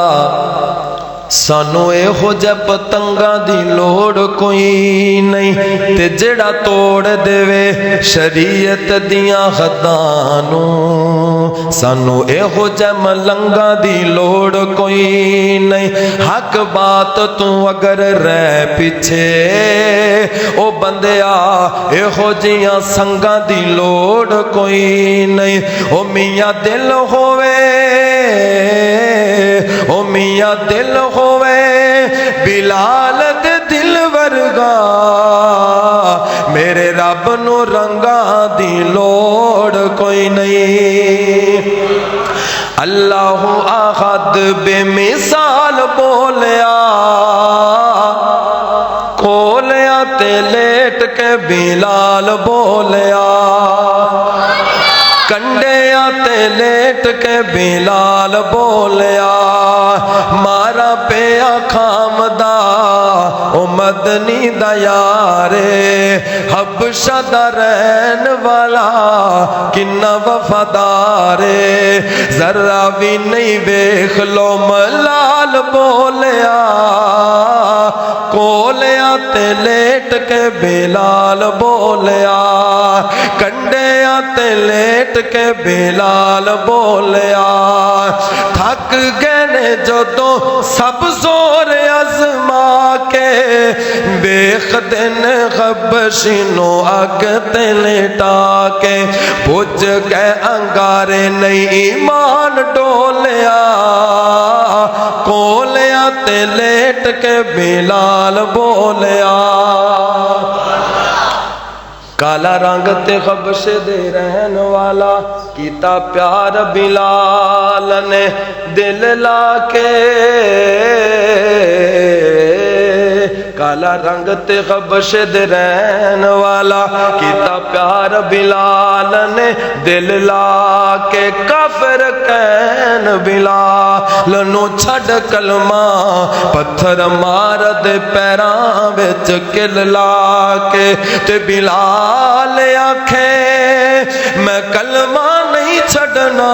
سانو ایہو جے پتنگاں دی لوڑ کوئی نہیں تے جڑا توڑ دیوے شریعت دیاں حداں نوں سانو ایہو جے ملنگاں دی لوڑ کوئی نہیں حق بات تو اگر رہ پیچھے او بندیا ایہو جیاں سنگاں دی لوڑ کوئی نہیں او میاں دل ہوئے او میاں دل ہوئے بلال دے دل ورگا میرے رب نو رنگاں دی لوڑ کوئی نہیں اللہ احد بے مثال بولیا کھولیا تے لیٹ کے بلال بولیا کنڈیا تے لیٹ کے بلال بولیا مارا پیا کھامدا او مدنی دا یارے حبشہ دا رہن والا کنا وفادارے ذرہ بھی نہیں بیخ لو ملال بولیا کولیا تے لیٹ کے بلال بولیا کنڈیا تے لیٹ کے بلال بولیا تھک گئے نے جو تو سب زور ازما کے بیخ دن حبشی نو اگ تے لیٹا کے پوچھ گئے انگارے نہیں ایمان ڈولیا کولیا تے لیٹ کے بلال بولیا کالا رنگ تے حبشے دے رہن والا کیتا پیار بلال نے دل لا کے کالا رنگ تے حبشے دے رہن والا کیتا پیار بلال نے دل لا کے کافر کہن بلال نو چھڑ کلمہ پتھر مار دے پیراں وچ کل لا کے تے بلال آکھے میں کلمہ نہیں چھڑنا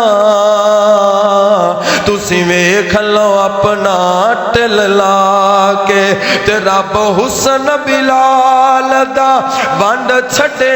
تسی ویکھ لو اپنا ٹل لا کے تے رب حسن بلال دا ونڈ چھٹے